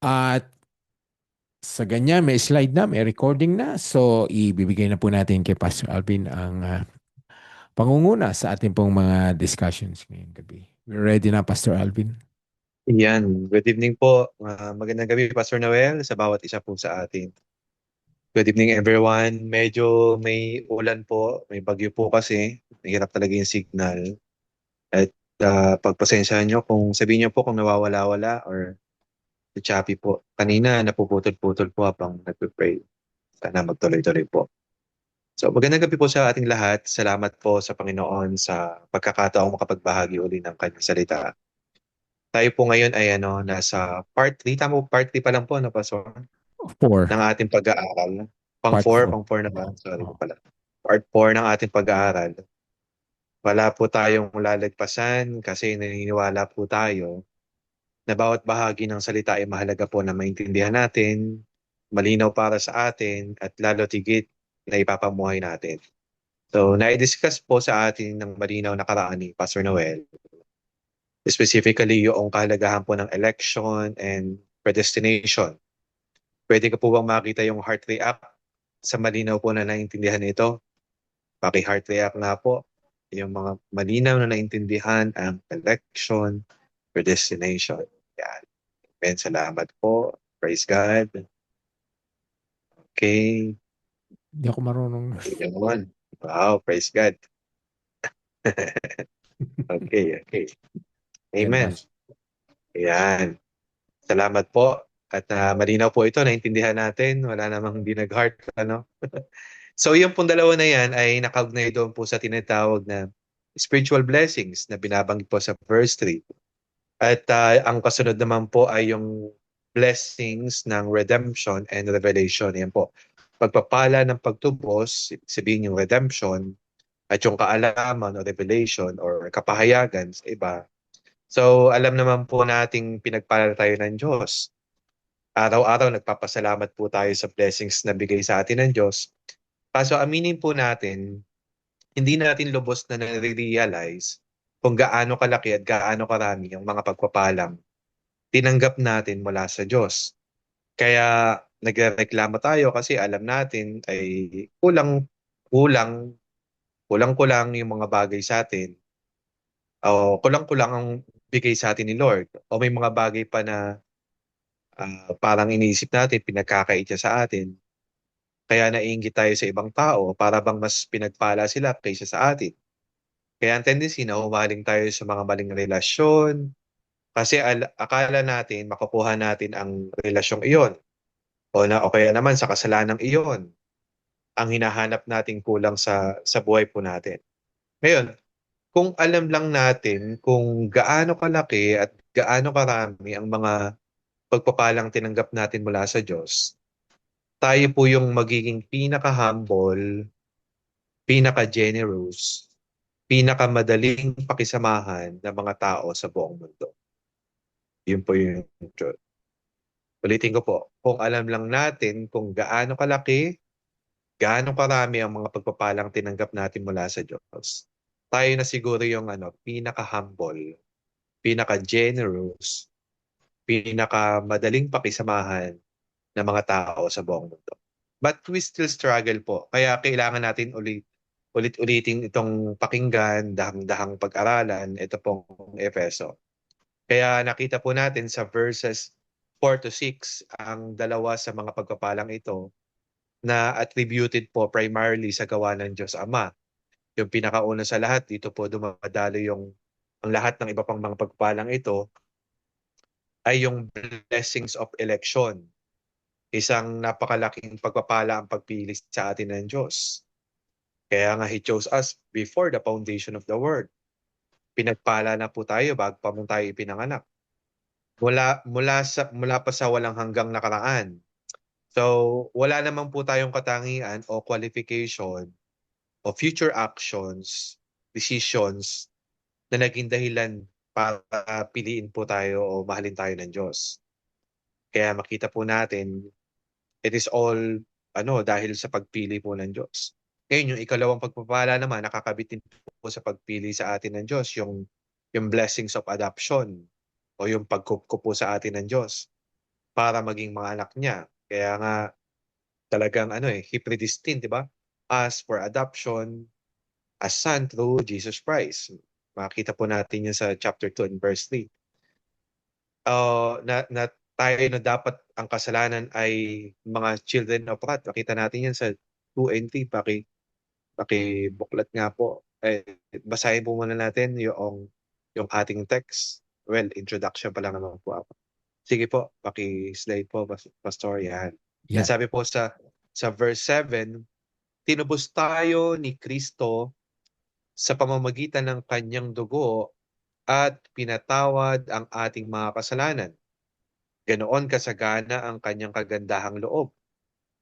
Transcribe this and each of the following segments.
At sa ganyan, may slide na, may recording na. So, ibibigay na po natin kay Pastor Alvin ang pangunguna sa ating pong mga discussions ngayong gabi. We're ready na, Pastor Alvin. Yan. Good evening po. Magandang gabi, Pastor Noel, sa bawat isa po sa atin. Good evening, everyone. Medyo may ulan po, may bagyo po kasi. Nahirap talaga yung signal. At pagpasensyahan nyo kung sabihin nyo po kung nawawala-wala or choppy po. Kanina, napuputol-putol po habang nagpe-pray. Sana magtuloy-tuloy po. So, magandang gabi po sa ating lahat. Salamat po sa Panginoon sa pagkakataong makapagbahagi uli ng kanyang salita. Tayo po ngayon ay nasa part 3. Tama po, part 3 pa lang po, Pastor? Four. Ng ating pag-aaral. Pang Part 4, four. pang 4 na ba? Oh, Sorry po oh. pala. Part 4 ng ating pag-aaral. Wala po tayong lalagpasan kasi naniniwala po tayo na bawat bahagi ng salita ay mahalaga po na maintindihan natin, malinaw para sa atin, at lalo tigit na ipapamuhay natin. So, na-discuss po sa atin ng malinaw na karaan ni Pastor Noel, specifically yung kahalagahan po ng election and predestination. Pwede ka po bang makita yung heart react sa malinaw po na naintindihan ito? Paki-heart react nga po yung mga malinaw na naintindihan ang election, predestination. Yan. Amen. Salamat po. Praise God. Okay. Hindi ako marunong. Yun. Wow. Praise God. Okay. Okay. Yan, Amen. Pastor. Yan. Salamat po. At malinaw po ito, naintindihan natin. Wala namang hindi nag-heart. Ano? So yung pong dalawa na yan ay nakaugnay doon po sa tinatawag na spiritual blessings na binabanggit po sa verse 3. At ang kasunod naman po ay yung blessings ng redemption and revelation. Yan po. Pagpapala ng pagtubos, sabihin yung redemption, at yung kaalaman o revelation or kapahayagan sa iba. So alam naman po nating pinagpala tayo ng Diyos. Araw-araw nagpapasalamat po tayo sa blessings na bigay sa atin ng Diyos. Kaso aminin po natin, hindi natin lubos na nare-realize kung gaano kalaki at gaano karami ang mga pagpapalang tinanggap natin mula sa Diyos. Kaya nagrereklamo tayo kasi alam natin ay kulang, kulang-kulang yung mga bagay sa atin. O kulang-kulang ang bigay sa atin ni Lord. O may mga bagay pa na parang iniisip natin, pinagkakait niya sa atin. Kaya naiinggit tayo sa ibang tao para bang mas pinagpala sila kaysa sa atin. Kaya ang tendency na humaling tayo sa mga maling relasyon kasi akala natin makukuha natin ang relasyong iyon o kaya naman sa kasalanang iyon ang hinahanap nating kulang sa buhay po natin. Ngayon, kung alam lang natin kung gaano kalaki at gaano karami ang mga pagpapalang tinanggap natin mula sa Diyos, tayo po yung magiging pinaka-humble, pinaka-generous, pinakamadaling pakisamahan ng mga tao sa buong mundo. Yun po yung truth. Ulitin ko po, kung alam lang natin kung gaano kalaki, gaano karami ang mga pagpapalang tinanggap natin mula sa Diyos, tayo na siguro yung pinaka-humble, pinaka-generous, pinaka-madaling pakisamahan ng mga tao sa buong mundo. But we still struggle po. Kaya kailangan natin ulit-ulitin itong pakinggan, dahang-dahang pag-aralan, ito pong Efeso. Kaya nakita po natin sa verses 4 to 6 ang dalawa sa mga pagpapalang ito na attributed po primarily sa gawa ng Diyos Ama. Yung pinakauna sa lahat, dito po dumadalo yung ang lahat ng iba pang mga pagpapalang ito ay yung blessings of election. Isang napakalaking pagpapala ang pagpili sa atin ng Diyos. Kaya nga He chose us before the foundation of the world. Pinagpala na po tayo bago pa mo tayo ipinanganak. Mula pa sa walang hanggang nakaraan. So, wala naman po tayong katangian o qualification o future actions, decisions na naging dahilan para piliin po tayo o mahalin tayo ng Diyos. Kaya makita po natin, it is all dahil sa pagpili po ng Diyos. Ngayon, yung ikalawang pagpapala naman, nakakabit din po sa pagpili sa atin ng Diyos, yung blessings of adoption o yung pagkup po sa atin ng Diyos. para maging mga anak niya. Kaya nga talagang he predestined, di ba? Us for adoption as son through Jesus Christ. Makita po natin yan sa chapter 2 and verse 3. Na tayo na dapat ang kasalanan ay mga children of wrath. Makita natin yan sa 2 and 3. Pakibuklat nga po. Basahin po muna natin yung ating text. Well, introduction pa lang naman po ako. Sige po, paki-slide po, Pastor. Yan. Yan Yan. sabi po sa verse 7, tinubos tayo ni Kristo sa pamamagitan ng kanyang dugo at pinatawad ang ating mga kasalanan. Ganoon kasagana ang kanyang kagandahang loob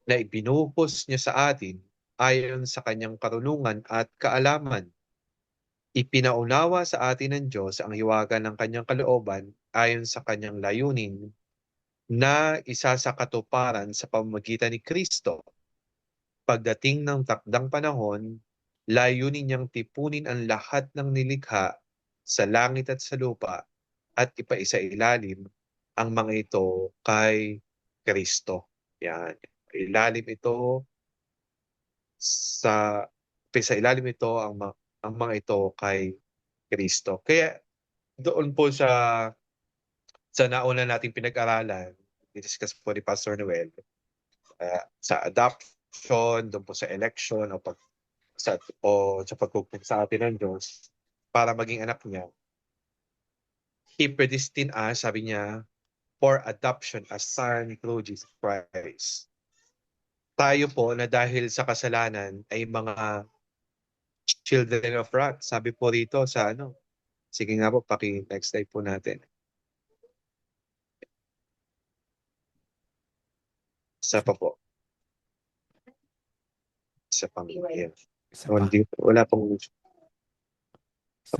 na ibinuhos niya sa atin ayon sa kanyang karunungan at kaalaman. Ipinaunawa sa atin ng Diyos ang hiwaga ng kanyang kalooban ayon sa kanyang layunin na isa sa katuparan sa pamamagitan ni Kristo. Pagdating ng takdang panahon, layunin niyang tipunin ang lahat ng nilikha sa langit at sa lupa at ipaisa-ilalim ang mga ito kay Kristo. Yan. Ilalim ito sa ipaisa-ilalim ito ang mga ito kay Kristo. Kaya doon po sa nauna nating pinag-aralan, discuss po ni Pastor Noel, sa adoption, doon po sa election o sa pagkukulit sa atin ng Diyos para maging anak niya. He predestined us, sabi niya, for adoption as son through Jesus Christ. Tayo po na dahil sa kasalanan ay mga children of wrath. Sabi po rito sa sige nga po, next slide po natin. Isa pa po. Isa pa. Yeah. Isa pa.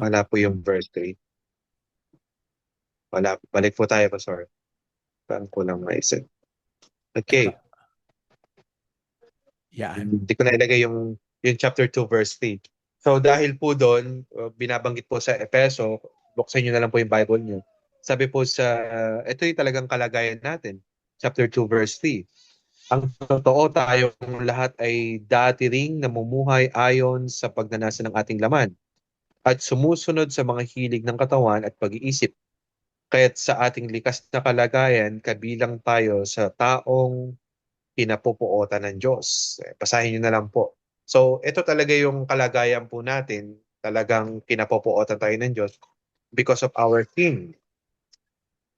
Wala po yung verse 3. Wala. Balik po tayo, Pastor. Saan ko lang maisip. Okay. Yan. Hindi ko na ilagay yung chapter 2 verse 3. So dahil po doon, binabanggit po sa Efeso, buksan niyo na lang po yung Bible niyo. Sabi po ito yung talagang kalagayan natin. Chapter 2 verse 3. Ang totoo, tayong lahat ay dati ring namumuhay ayon sa pagnanasa ng ating laman at sumusunod sa mga hilig ng katawan at pag-iisip. Kaya't sa ating likas na kalagayan, kabilang tayo sa taong pinapupuotan ng Diyos. Basahin niyo na lang po. So, ito talaga yung kalagayan po natin. Talagang pinapupuotan tayo ng Diyos because of our sin.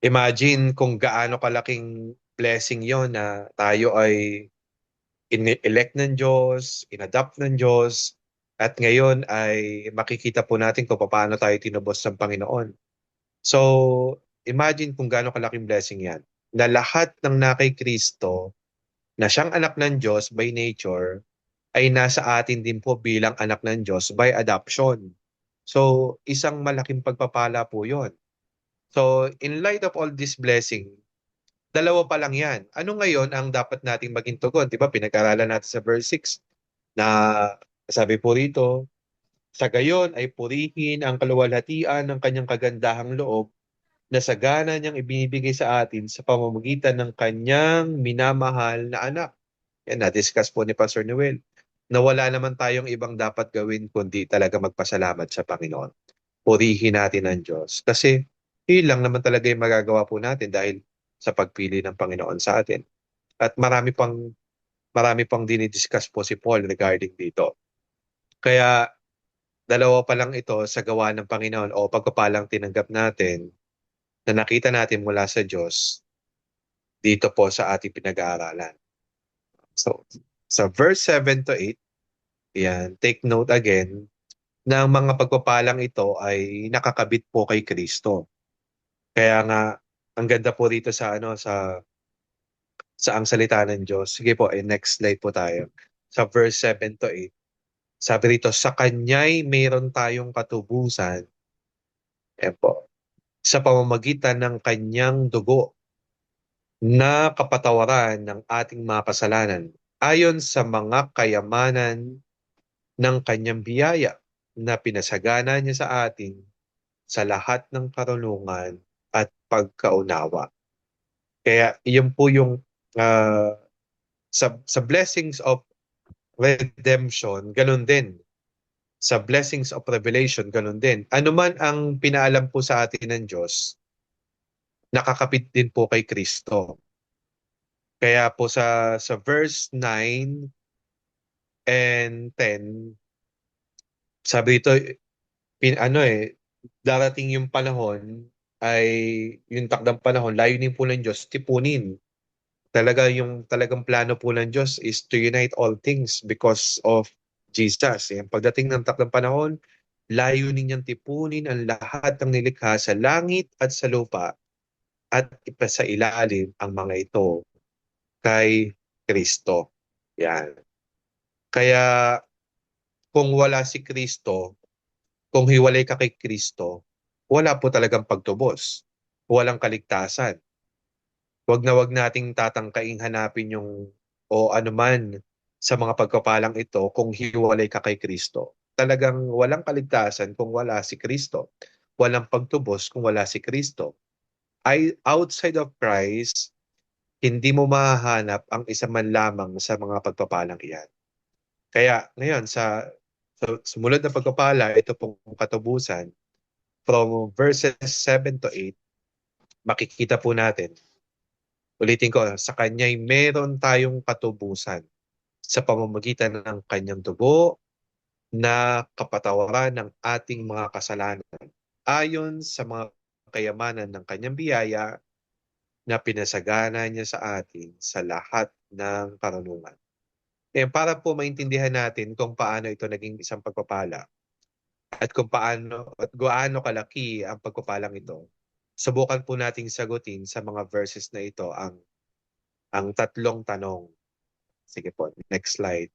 Imagine kung gaano kalaking blessing yon na tayo ay elect ng Diyos, inadopt ng Diyos, at ngayon ay makikita po natin kung paano tayo tinubos ng Panginoon. So, imagine kung gaano kalaking blessing yan. Na lahat ng nakay Kristo, na siyang anak ng Diyos by nature, ay nasa atin din po bilang anak ng Diyos by adoption. So, isang malaking pagpapala po yon. So, in light of all this blessing, dalawa pa lang yan. Ano ngayon ang dapat nating maging tugon? Diba, pinag-aralan natin sa verse 6 na sabi po rito, sa gayon ay purihin ang kaluwalhatian ng kanyang kagandahang loob na sagana niyang ibinibigay sa atin sa pamamagitan ng kanyang minamahal na anak. Yan, na-discuss po ni Pastor Noel na wala naman tayong ibang dapat gawin kundi talaga magpasalamat sa Panginoon. Purihin natin ang Diyos. Kasi yun lang naman talaga yung magagawa po natin dahil sa pagpili ng Panginoon sa atin. At marami pang dinidiscuss po si Paul regarding dito. Kaya dalawa pa lang ito sa gawa ng Panginoon o pagpapalang tinanggap natin na nakita natin mula sa Diyos dito po sa ating pinag-aaralan. So, sa verse 7 to 8, yan, take note again na ang mga pagpapalang ito ay nakakabit po kay Kristo. Kaya nga, ang ganda po rito sa ang salita ng Diyos. Sige po, next slide po tayo. Sa verse 7 to 8, sabi rito, sa Kanya'y mayroon tayong katubusan, po, sa pamamagitan ng Kanyang dugo na kapatawaran ng ating mga kasalanan ayon sa mga kayamanan ng Kanyang biyaya na pinasagana niya sa atin sa lahat ng karunungan at pagkaunawa. Kaya iyon po yung ah, sa blessings of redemption, ganun din. Sa blessings of revelation, ganun din. Ano man ang pinaalam po sa atin ng Diyos, nakakapit din po kay Kristo. Kaya po sa verse 9 and 10, sabi ito, ano darating yung panahon ay yung takdang panahon, layunin po ng Diyos, tipunin. Talagang plano po ng Diyos is to unite all things because of Jesus. Yan, pagdating ng takdang panahon, layunin niyang tipunin ang lahat ng nilikha sa langit at sa lupa at ipasa ilalim ang mga ito kay Kristo. Yan. Kaya kung wala si Kristo, kung hiwalay ka kay Kristo, wala po talagang pagtubos. Walang kaligtasan. Wag nating tatangkaing hanapin yung o anuman sa mga pagpapalang ito kung hiwalay ka kay Kristo. Talagang walang kaligtasan kung wala si Kristo. Walang pagtubos kung wala si Kristo. Ay outside of Christ, hindi mo mahahanap ang isa man lamang sa mga pagpapalang iyan. Kaya ngayon sa sumunod na pagpapala, ito pong katubusan, from verses 7 to 8, makikita po natin. Ulitin ko, sa Kanya'y meron tayong katubusan sa pamamagitan ng Kanyang dugo na kapatawaran ng ating mga kasalanan ayon sa mga kayamanan ng Kanyang biyaya na pinasagana niya sa atin sa lahat ng karunungan. Para po maintindihan natin kung paano ito naging isang pagpapala at kung paano at gaano kalaki ang pagpapalang ito, subukan po nating sagutin sa mga verses na ito ang tatlong tanong. Sige po, next slide.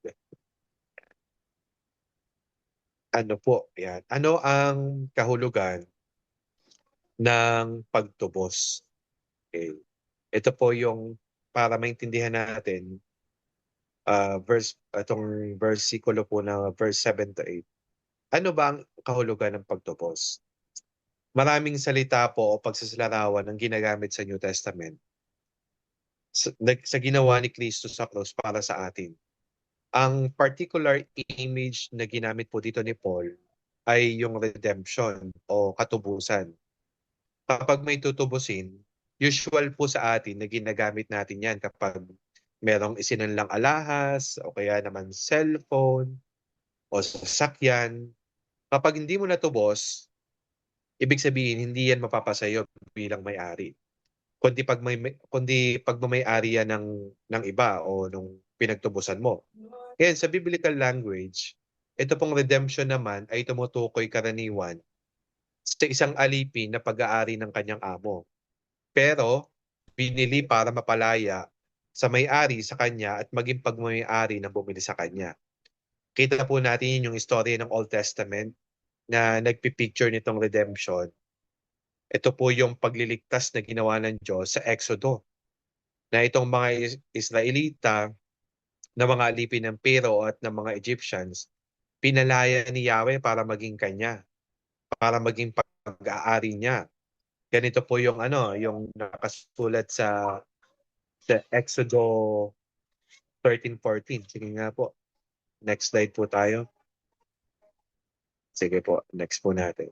Ano po, yan. Ano ang kahulugan ng pagtubos? Okay. Ito po yung para maintindihan natin itong versikulo po na verse 7 to 8. Ano ba ang kahulugan ng pagtubos? Maraming salita po o pagsasalarawan ang ginagamit sa New Testament sa ginawa ni Kristo sa cross para sa atin. Ang particular image na ginamit po dito ni Paul ay yung redemption o katubusan. Kapag may tutubusin, usual po sa atin na ginagamit natin yan kapag merong isinanlang alahas o kaya naman cellphone o sasakyan. Kapag hindi mo natubos, ibig sabihin hindi yan mapapasayo bilang may-ari. Kundi pag may-ari yan ng iba o nung pinagtubusan mo. Ngayon, sa biblical language, ito pong redemption naman ay tumutukoy karaniwan sa isang alipin na pag-aari ng kanyang amo. Pero, binili para mapalaya sa may-ari sa kanya at maging pagmamay-ari ng bumili sa kanya. Kita po natin yung istorya ng Old Testament na nagpipicture nitong redemption. Ito po yung pagliligtas na ginawa ng Diyos sa Exodo, na itong mga Israelita na mga alipin ng Pero at ng mga Egyptians, pinalaya ni Yahweh para maging kanya, para maging pag-aari niya. Ganito po yung yung nakasulat sa Exodo 13:14. Sige nga po. Next slide po tayo. Sige po, next po natin.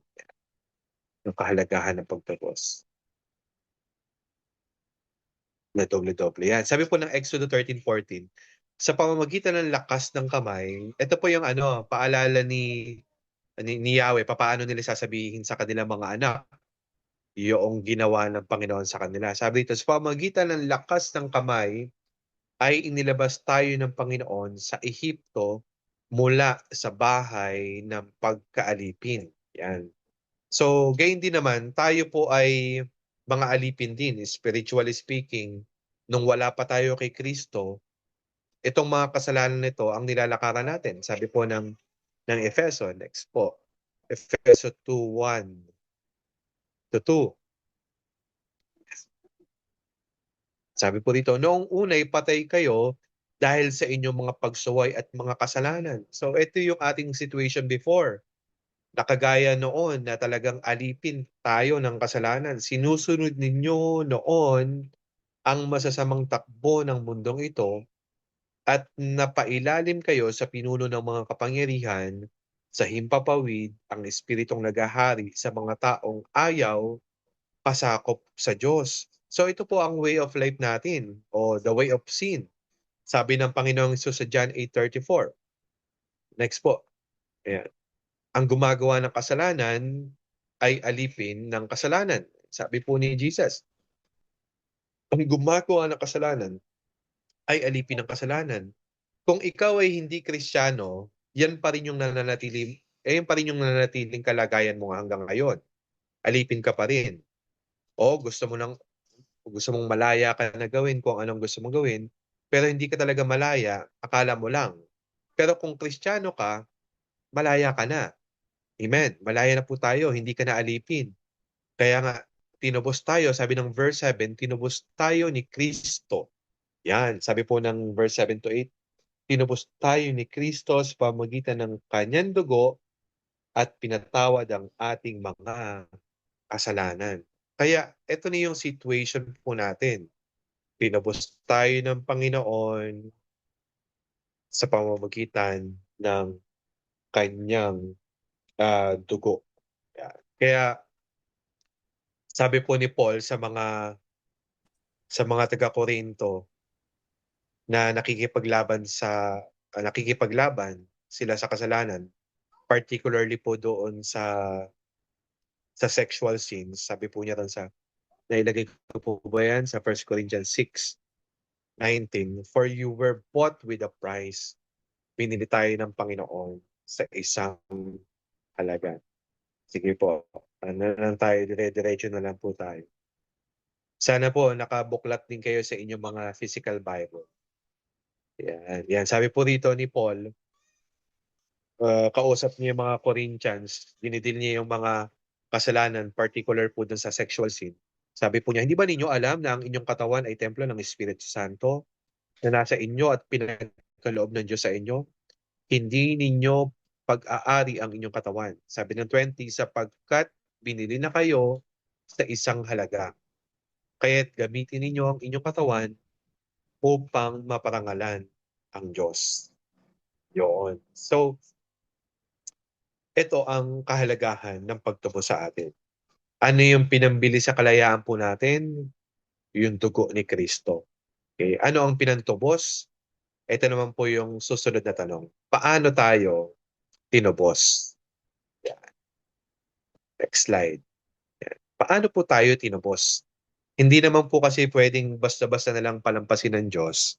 Yung kahalagahan ng pagtapos. Na doble-doble yan. Sabi po ng Exodo 13:14, sa pamamagitan ng lakas ng kamay, ito po yung paalala ni Yahweh, papaano nila sasabihin sa kanilang mga anak yung ginawa ng Panginoon sa kanila. Sabi dito, sa pamamagitan ng lakas ng kamay, ay inilabas tayo ng Panginoon sa Ehipto mula sa bahay ng pagkaalipin. Yan. So, gayon din naman, tayo po ay mga alipin din, spiritually speaking, nung wala pa tayo kay Kristo, itong mga kasalanan nito ang nilalakaran natin. Sabi po ng Efeso, next po, Efeso 2:1 to 2. Sabi po dito, noong unay patay kayo dahil sa inyong mga pagsuway at mga kasalanan. So ito yung ating situation before. Nakagaya noon na talagang alipin tayo ng kasalanan. Sinusunod ninyo noon ang masasamang takbo ng mundong ito at napailalim kayo sa pinuno ng mga kapangyarihan, sa himpapawid ang espiritong nagahari sa mga taong ayaw pasakop sa Diyos. So ito po ang way of life natin o the way of sin. Sabi ng Panginoong Hesus sa John 8:34. Next po. Ayan. Ang gumagawa ng kasalanan ay alipin ng kasalanan. Sabi po ni Jesus, ang gumagawa ng kasalanan ay alipin ng kasalanan. Kung ikaw ay hindi Kristiyano, yan pa rin yung yan pa rin yung nananatiling kalagayan mo hanggang ngayon. Alipin ka pa rin. O gusto mong malaya ka na gawin kung anong gusto mong gawin, pero hindi ka talaga malaya, akala mo lang. Pero kung Kristiyano ka, malaya ka na. Amen. Malaya na po tayo, hindi ka na alipin. Kaya nga, tinubos tayo, sabi ng verse 7, tinubos tayo ni Kristo. Yan, sabi po ng verse 7 to 8, tinubos tayo ni Kristo sa pamamagitan ng kanyang dugo at pinatawad ang ating mga kasalanan. Kaya ito na yung situation po natin. Tinubos tayo ng Panginoon sa pamamagitan ng kanyang dugo. Yan. Kaya sabi po ni Paul sa mga taga-Korinto na nakikipaglaban sila sa kasalanan, particularly po doon sa sexual sins. Sabi po niya ron nailagay ko po ba yan sa 1 Corinthians 6:19, for you were bought with a price. Pinili tayo ng Panginoon sa isang halaga. Sige po, ano lang tayo, dire-diretso na lang po tayo. Sana po nakabuklat din kayo sa inyong mga physical Bible. Yan, yan. Sabi po rito ni Paul, kausap niya yung mga Corinthians, dinidil niya yung mga kasalanan, particular po dun sa sexual sin. Sabi po niya, hindi ba ninyo alam na ang inyong katawan ay templo ng Espiritu Santo na nasa inyo at pinagkaloob ng Diyos sa inyo? Hindi ninyo pag-aari ang inyong katawan. Sabi ng 20, sapagkat binili na kayo sa isang halaga. Kaya't gamitin ninyo ang inyong katawan upang maparangalan ang Diyos. Yun. So, ito ang kahalagahan ng pagtubo sa atin. Ano yung pinambili sa kalayaan po natin? Yung dugo ni Kristo. Okay. Ano ang pinantubos? Ito naman po yung susunod na tanong. Paano tayo tinubos? Yan. Next slide. Yan. Paano po tayo tinubos? Hindi naman po kasi pwedeng basta-basta na lang palampasin ng Diyos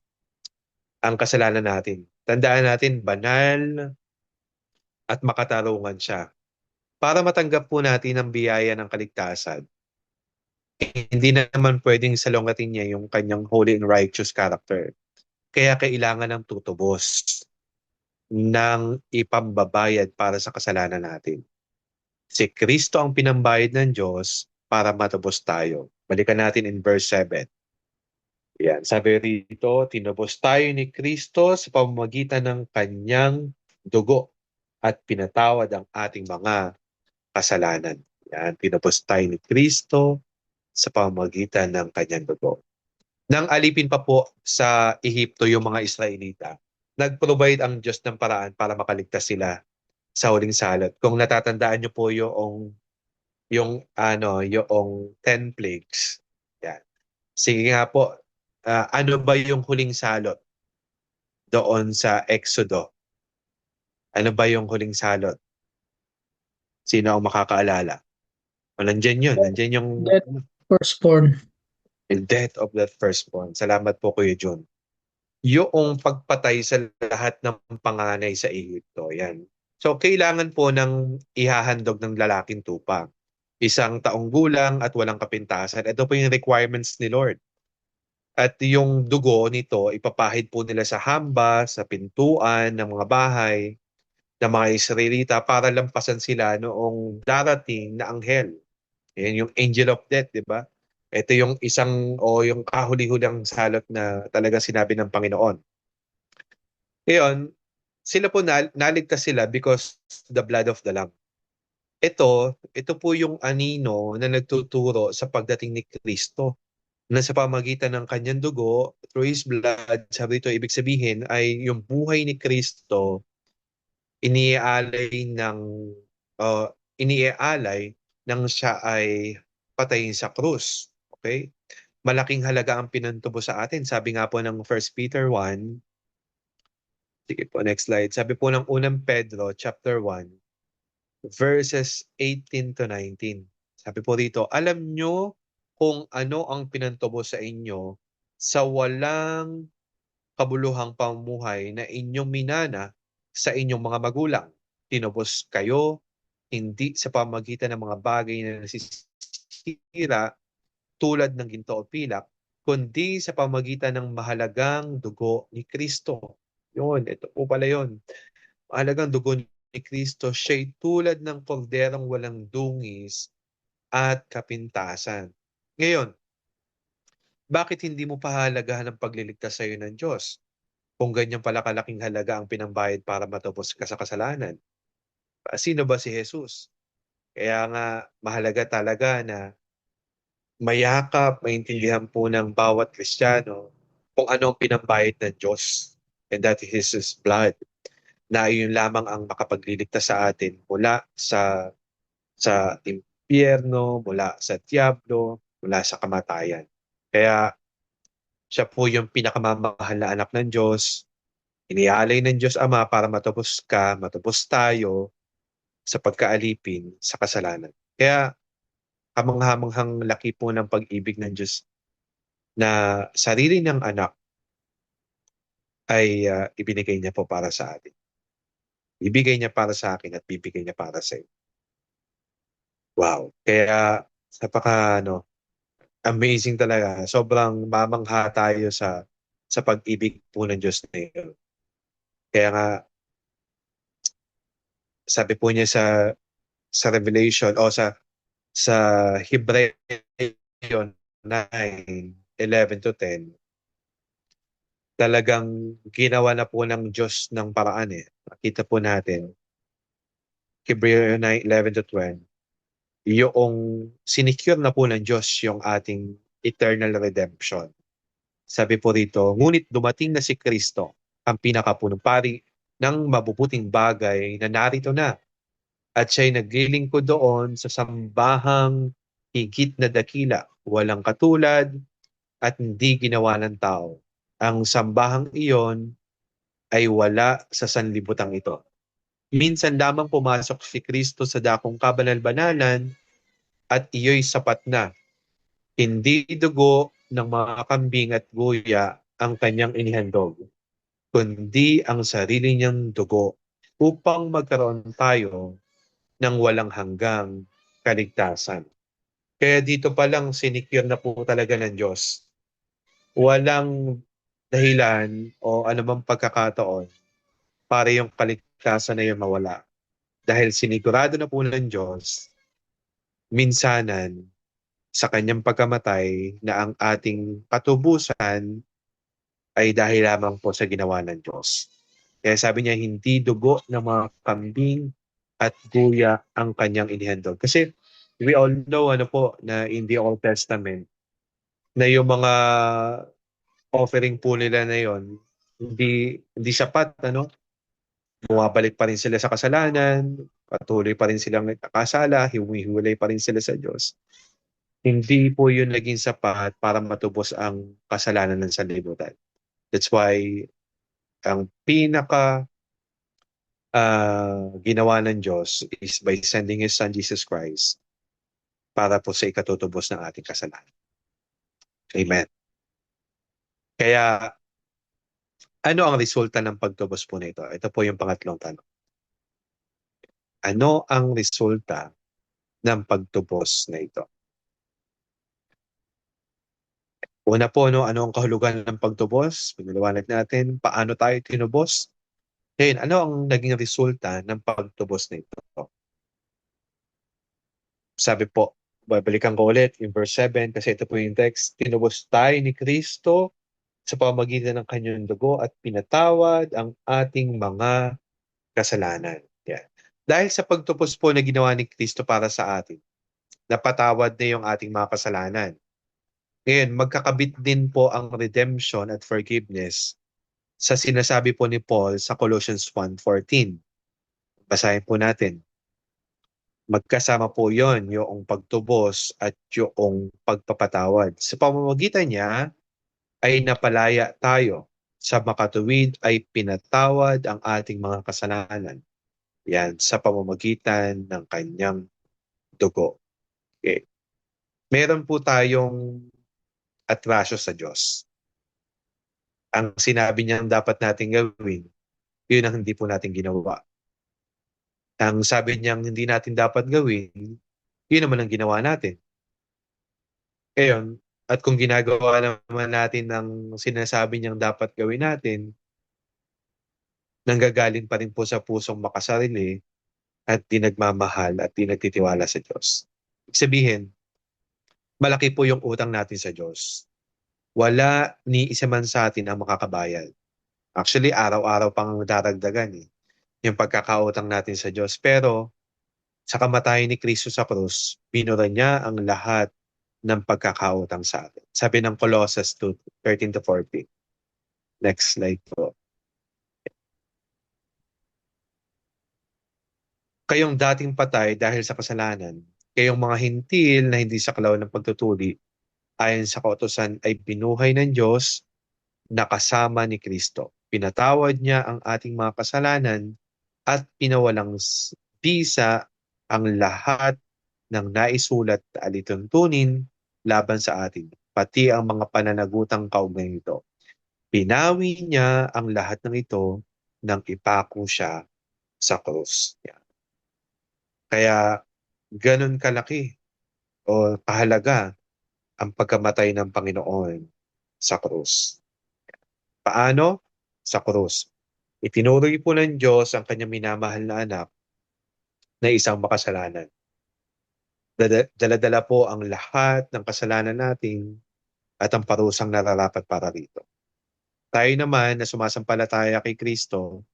ang kasalanan natin. Tandaan natin, banal at makatarungan siya. Para matanggap po natin ang biyaya ng kaligtasan, hindi naman pwedeng salungatin niya yung kanyang holy and righteous character. Kaya kailangan ng tutubos ng ipambabayad para sa kasalanan natin. Si Kristo ang pinambayad ng Diyos para matubos tayo. Balikan natin in verse 7. Yan, sabi rito, tinubos tayo ni Kristo sa pamamagitan ng kanyang dugo at pinatawad ang ating mga kasalanan. Yan, tinubos tayo ni Kristo sa pamamagitan ng kanyang dugo. Nang alipin pa po sa Ehipto yung mga Israelita, nag-provide ang Diyos ng paraan para makaligtas sila sa huling salot. Kung natatandaan niyo po yung 10 plagues. Yan. Sige nga po, ano ba yung huling salot doon sa Exodo? Ano ba yung huling salot? Sino ang makakaalala? O, nandyan yun. Nandyan That firstborn. yung death of that firstborn. Salamat po Kuya John. Yung pagpatay sa lahat ng panganay sa Ehipto. Yan. So, kailangan po ng ihahandog ng lalaking tupa. 1 taong gulang at walang kapintasan. Ito po yung requirements ni Lord. At yung dugo nito, ipapahid po nila sa hamba, sa pintuan ng mga bahay ng mga Israelita para lampasan sila noong darating na anghel. Yan yung angel of death, di ba? Ito yung yung kahuli-hulang salot na talaga sinabi ng Panginoon. Ngayon, sila po naligtas sila because the blood of the Lamb. Ito po yung anino na nagtuturo sa pagdating ni Kristo na sa pamagitan ng kanyang dugo, through His blood, sabi ito, ibig sabihin ay yung buhay ni Kristo iniaalay ng uh, iniaalay nang siya ay patayin sa krus. Okay? Malaking halaga ang pinantubo sa atin. Sabi nga po ng 1 Peter 1, sige po, next slide. Sabi po ng unang Pedro, chapter 1, verses 18 to 19. Sabi po dito, alam nyo kung ano ang pinantubo sa inyo sa walang kabuluhang pamumuhay na inyong minana sa inyong mga magulang. Tinubos kayo hindi sa pamagitan ng mga bagay na nasisira tulad ng ginto o pilak, kundi sa pamagitan ng mahalagang dugo ni Kristo. Yun, ito po pala yun. Mahalagang dugo ni Kristo, siya'y tulad ng kolderong walang dungis at kapintasan. Ngayon, bakit hindi mo pahalagahan ang pagliligtas sa iyo ng Diyos? Kung ganyan pala kalaking halaga ang pinambayad para matapos ka sa kasalanan. Sino ba si Jesus? Kaya nga mahalaga talaga na mayakap, maintindihan po ng bawat Kristiyano kung ano ang pinambayad ng Diyos. And that is His blood. Na iyon lamang ang makapagliligtas sa atin mula sa impyerno, mula sa diablo, mula sa kamatayan. Kaya siya po yung pinakamamahal na anak ng Diyos. Iniaalay ng Diyos Ama para matubos ka, matubos tayo sa pagkaalipin sa kasalanan. Kaya kamanghamanghang laki po ng pag-ibig ng Diyos na sarili ng anak ay ibinigay niya po para sa atin. Ibigay niya para sa akin at bibigay niya para sa iyo. Wow. Kaya amazing talaga. Sobrang mamangha tayo sa pag-ibig po ng Diyos na iyo. Kaya nga sabi po niya sa Revelation o sa Hebreo 9:11 to 10, talagang ginawa na po ng Diyos ng paraan eh. Makita po natin, Hebreo 9:11 to 12, yung sinicure na po ng Diyos yung ating eternal redemption. Sabi po rito, ngunit dumating na si Kristo, ang pinakapunong pari ng mabubuting bagay na narito na, at siya'y naglilingkod doon sa sambahang higit na dakila, walang katulad at hindi ginawa ng tao. Ang sambahang iyon ay wala sa sanlibutan ito. Minsan lamang pumasok si Kristo sa dakong kabanal-banalan at iyo'y sapat na. Hindi dugo ng mga kambing at guya ang kanyang inihandog, kundi ang sarili niyang dugo upang magkaroon tayo ng walang hanggang kaligtasan. Kaya dito pa lang sinicure na po talaga ng Diyos. Walang dahilan o anumang pagkakataon para yung kaligtasan na yun mawala. Dahil sinigurado na po ng Diyos, minsanan sa kanyang pagkamatay na ang ating katubusan ay dahil lamang po sa ginawa ng Diyos. Kaya sabi niya, hindi dugo ng mga kambing at guya ang kanyang inihandog. Kasi we all know na in the Old Testament na yung mga offering po nila na yon hindi sapat, bumabalik pa rin sila sa kasalanan, patuloy pa rin silang nagkakasala, humihiwalay pa rin sila sa Diyos. Hindi po yun naging sapat para matubos ang kasalanan ng sanlibutan. That's why ang pinaka ginawa ng Diyos is by sending His Son Jesus Christ para po sa ikatutubos ng ating kasalanan. Amen. Kaya ano ang resulta ng pagtubos po nito? Ito po yung pangatlong tanong. Ano ang resulta ng pagtubos na ito? Una po, ano ang kahulugan ng pagtubos? Pinaliwanag natin, paano tayo tinubos? Ngayon, ano ang naging resulta ng pagtubos na ito? Sabi po, babalikan ko ulit yung verse 7 kasi ito po yung text. Tinubos tayo ni Kristo sa pamamagitan ng kanyang dugo at pinatawad ang ating mga kasalanan. Yan. Dahil sa pagtubos po na ginawa ni Kristo para sa atin, napatawad na yung ating mga kasalanan. Ngayon, magkakabit din po ang redemption at forgiveness sa sinasabi po ni Paul sa Colossians 1:14. Basahin po natin. Magkasama po yon, yung pagtubos at yung pagpapatawad. Sa pamamagitan niya ay napalaya tayo. Sa makatuwid ay pinatawad ang ating mga kasalanan. Yan, sa pamamagitan ng kanyang dugo. Okay. Meron po tayong atrasyo sa Diyos. Ang sinabi niyang dapat natin gawin, yun ang hindi po natin ginawa. Ang sabi niyang hindi natin dapat gawin, yun naman ang ginawa natin. Ngayon, at kung ginagawa naman natin ng sinasabi niyang dapat gawin natin, nanggagaling pa rin po sa pusong makasarili at di nagmamahal at di nagtitiwala sa Diyos. Ibig sabihin, malaki po yung utang natin sa Diyos. Wala ni isa man sa atin ang makakabayad. Actually, araw-araw pang daragdagan yung pagkakautang natin sa Diyos. Pero sa kamatayan ni Kristo sa krus, binura niya ang lahat ng pagkakautang sa atin. Sabi ng Colossus 2:13-14. Next slide po. Kayong dating patay dahil sa kasalanan, kayong mga hintil na hindi saklaw ng pagtutuli, ayon sa kautusan ay binuhay ng Diyos na kasama ni Kristo. Pinatawad niya ang ating mga kasalanan at pinawalang bisa ang lahat ng naisulat na alituntunin laban sa atin, pati ang mga pananagutang kaugnay nito. Pinawi niya ang lahat ng ito nang ipako siya sa krus. Yan. Kaya ganun kalaki o kahalaga ang pagkamatay ng Panginoon sa krus. Paano? Sa krus. Itinuring po ng Diyos ang kanyang minamahal na anak na isang makasalanan. Dala-dala po ang lahat ng kasalanan natin at ang parusang nararapat para rito. Tayo naman na sumasampalataya kay Kristo,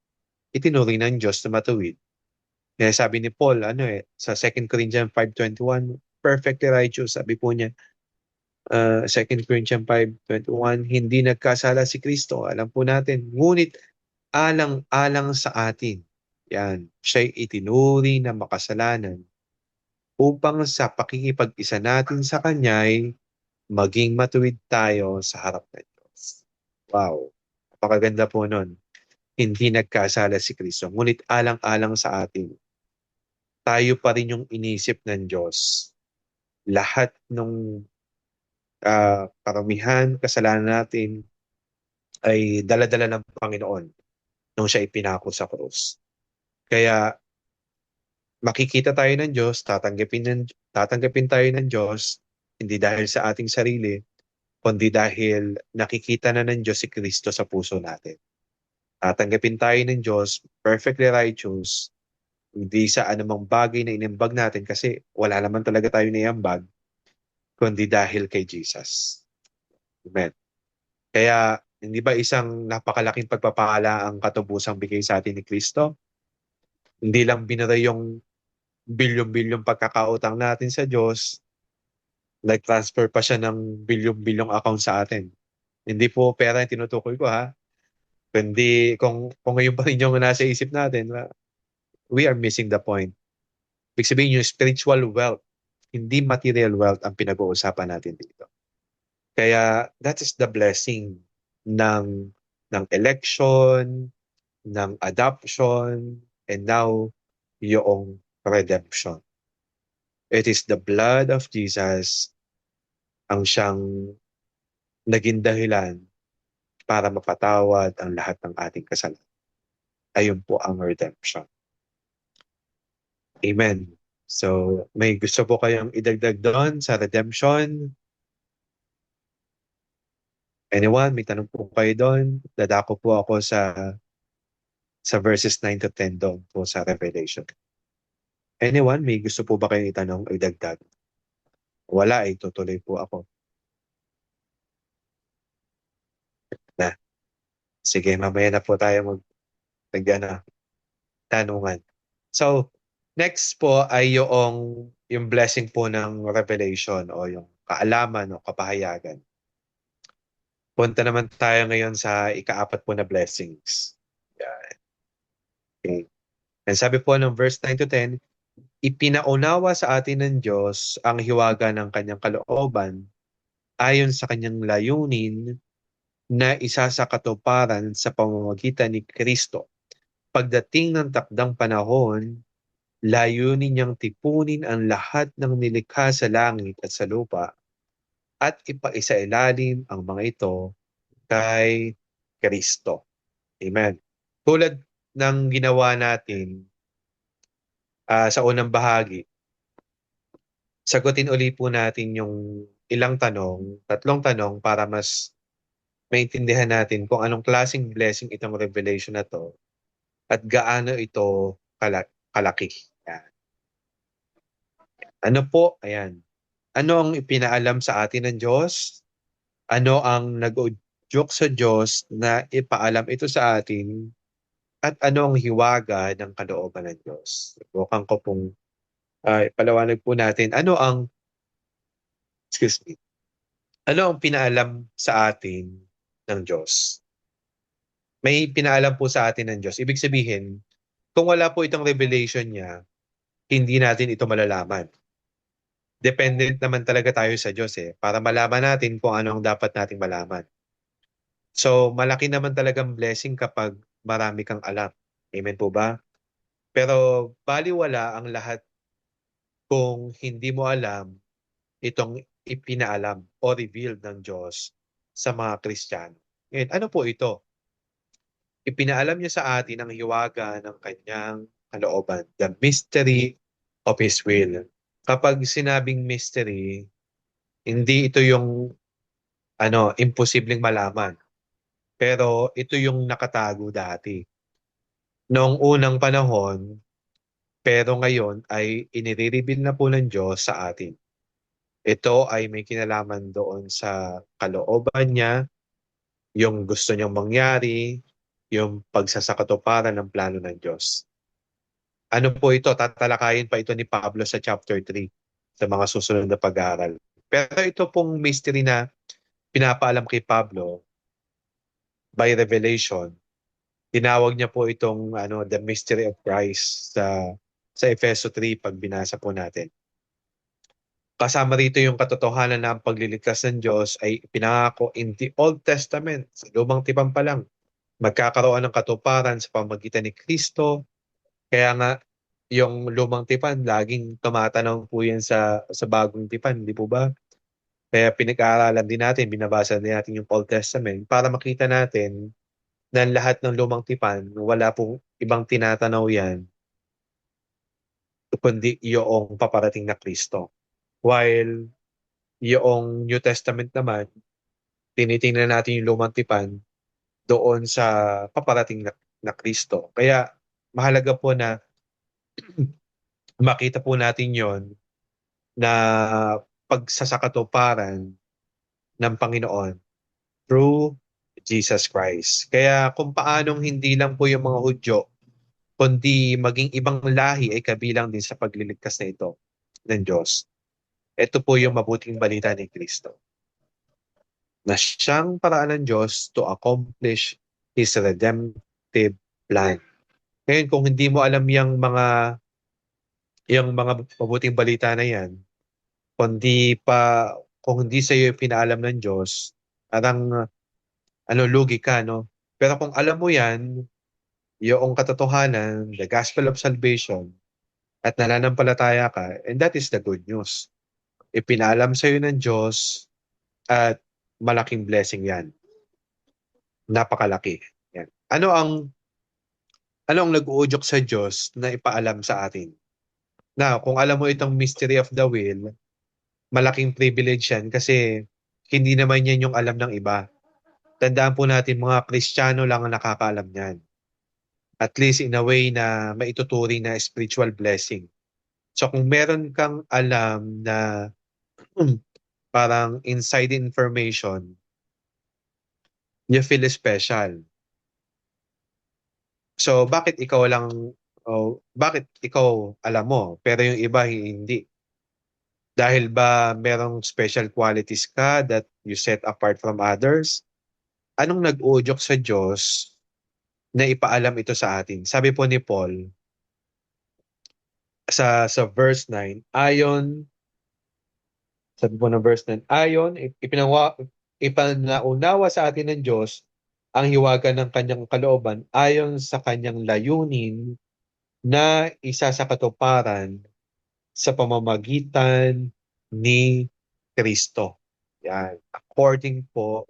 itinuring ng Diyos na matuwid. Kaya sabi ni Paul, sa 2 Corinthians 5:21, perfectly righteous, sabi po niya, 2 Corinthians 5:21, hindi nagkasala si Kristo, alam po natin, ngunit alang-alang sa atin, yan, siya'y itinuri na makasalanan upang sa pakikipag-isa natin sa Kanya'y maging matuwid tayo sa harap ng Diyos. Wow, napakaganda po nun. Hindi nagkasala si Kristo, ngunit alang-alang sa atin, tayo pa rin yung inisip ng Diyos. Lahat ng karamihan, kasalanan natin ay dala-dala ng Panginoon nung siya ipinako sa krus. Kaya makikita tayo ng Diyos, tatanggapin tayo ng Diyos, hindi dahil sa ating sarili, kundi dahil nakikita na ng Diyos si Kristo sa puso natin. Tatanggapin tayo ng Diyos, perfectly righteous, hindi sa anumang bagay na inimbag natin kasi wala naman talaga tayo naiambag, kundi dahil kay Jesus. Amen. Kaya, hindi ba isang napakalaking pagpapala ang katubusang bigay sa atin ni Kristo? Hindi lang binura yung bilyon-bilyong pagkakautang natin sa Diyos, nag-transfer pa siya ng bilyon-bilyong account sa atin. Hindi po pera yung tinutukoy ko ha. Kundi kung ngayon pa rin yung nasa isip natin, we are missing the point. Ibig sabihin yung spiritual wealth, hindi material wealth ang pinag-uusapan natin dito. Kaya that is the blessing ng election, ng adoption, and now yung redemption. It is the blood of Jesus ang siyang naging dahilan para mapatawad ang lahat ng ating kasalanan. Ayun po ang redemption. Amen. So, may gusto po kayong idagdag doon sa redemption? Anyone? May tanong po kayo doon? Dadako po ako sa verses 9-10 doon po sa Revelation. Anyone? May gusto po ba kayong itanong o idagdag? Wala, tutuloy po ako. Na. Sige, mamaya na po tayo tanungan. So, next po ay yung blessing po ng Revelation o yung kaalaman o kapahayagan. Punta naman tayo ngayon sa ikaapat po na blessings. Yan. Okay. And sabi po ng verse 9 to 10, ipinaunawa sa atin ng Diyos ang hiwaga ng kanyang kalooban ayon sa kanyang layunin na isa sa katuparan sa pamamagitan ni Kristo. Pagdating ng takdang panahon, layunin niyang tipunin ang lahat ng nilikha sa langit at sa lupa at ipaisailalim ang mga ito kay Kristo. Amen. Tulad ng ginawa natin sa unang bahagi, sagutin uli po natin yung ilang tanong, tatlong tanong para mas maintindihan natin kung anong klaseng blessing itong revelation na to at gaano ito kalaki. Yan. Ano po? Ayan. Ano ang ipinaalam sa atin ng Diyos? Ano ang nag-udyok sa Diyos na ipaalam ito sa atin? At ano ang hiwaga ng kalooban ng Diyos? Bukan ko pong ipalawanag po natin. Excuse me, ano ang pinaalam sa atin ng Diyos? May pinaalam po sa atin ng Diyos. Ibig sabihin, kung wala po itong revelation niya, hindi natin ito malalaman. Dependent naman talaga tayo sa Diyos para malaman natin kung ano ang dapat nating malaman. So, malaki naman talagang blessing kapag marami kang alam. Amen po ba? Pero baliwala ang lahat kung hindi mo alam itong ipinaalam o revealed ng Diyos sa mga Kristiyano. Ngayon, ano po ito? Ipinaalam niya sa atin ang hiwaga ng kanyang kalooban, the mystery of His will. Kapag sinabing mystery, hindi ito yung imposibleng malaman. Pero ito yung nakatago dati. Noong unang panahon, pero ngayon ay inire-reveal na po ng Diyos sa atin. Ito ay may kinalaman doon sa kalooban niya, yung gusto niyang mangyari, yung pagsasakatuparan ng plano ng Diyos. Ano po ito? Tatalakayin pa ito ni Pablo sa chapter 3 sa mga susunod na pag-aaral. Pero ito pong mystery na pinapaalam kay Pablo by revelation, tinawag niya po itong the mystery of Christ sa Efeso 3 pag binasa po natin. Kasama rito yung katotohanan na ang pagliligtas ng Diyos ay pinangako in the Old Testament, sa lumang tipan pa lang. Magkakaroon ng katuparan sa pamamagitan ni Kristo. Kaya nga, yung lumang tipan, laging tumatanaw po yan sa bagong tipan, di po ba? Kaya pinag-aaralan din natin, binabasa din natin yung Old Testament para makita natin na lahat ng lumang tipan, wala pong ibang tinatanaw yan, kundi yung paparating na Kristo. While yung New Testament naman, tinitingnan natin yung lumang tipan doon sa paparating na Kristo. Kaya mahalaga po na makita po natin yon na pagsasakatuparan ng Panginoon through Jesus Christ. Kaya kung paanong hindi lang po yung mga Hudyo, kundi maging ibang lahi ay kabilang din sa pagliligtas na ito ng Diyos. Ito po yung mabuting balita ni Kristo, na siyang paraan ng Diyos to accomplish His redemptive plan. Ngayon, kung hindi mo alam yung mga mabuting balita na yan, kung hindi sa iyo pinaalam ng Diyos, parang lugi ka, no? Pero kung alam mo yan, yung katotohanan, the gospel of salvation, at nananampalataya ka, and that is the good news. Ipinaalam sa iyo ng Diyos at malaking blessing yan. Napakalaki. Yan. Ano ang nag-uudyok sa Diyos na ipaalam sa atin? Na kung alam mo itong mystery of the will, malaking privilege yan kasi hindi naman yan yung alam ng iba. Tandaan po natin, mga Kristiyano lang ang nakakaalam yan. At least in a way na maituturing na spiritual blessing. So kung meron kang alam na parang inside information, you feel special. So bakit ikaw alam mo, pero yung iba hindi? Dahil ba merong special qualities ka that you set apart from others? Anong nag-uudyok sa Diyos na ipaalam ito sa atin? Sabi po ni Paul sa verse 9, sabi po ng verse 9, ipanaunawa sa atin ng Diyos ang hiwaga ng kanyang kalooban ayon sa kanyang layunin na isa sa katuparan sa pamamagitan ni Kristo. Yan. According po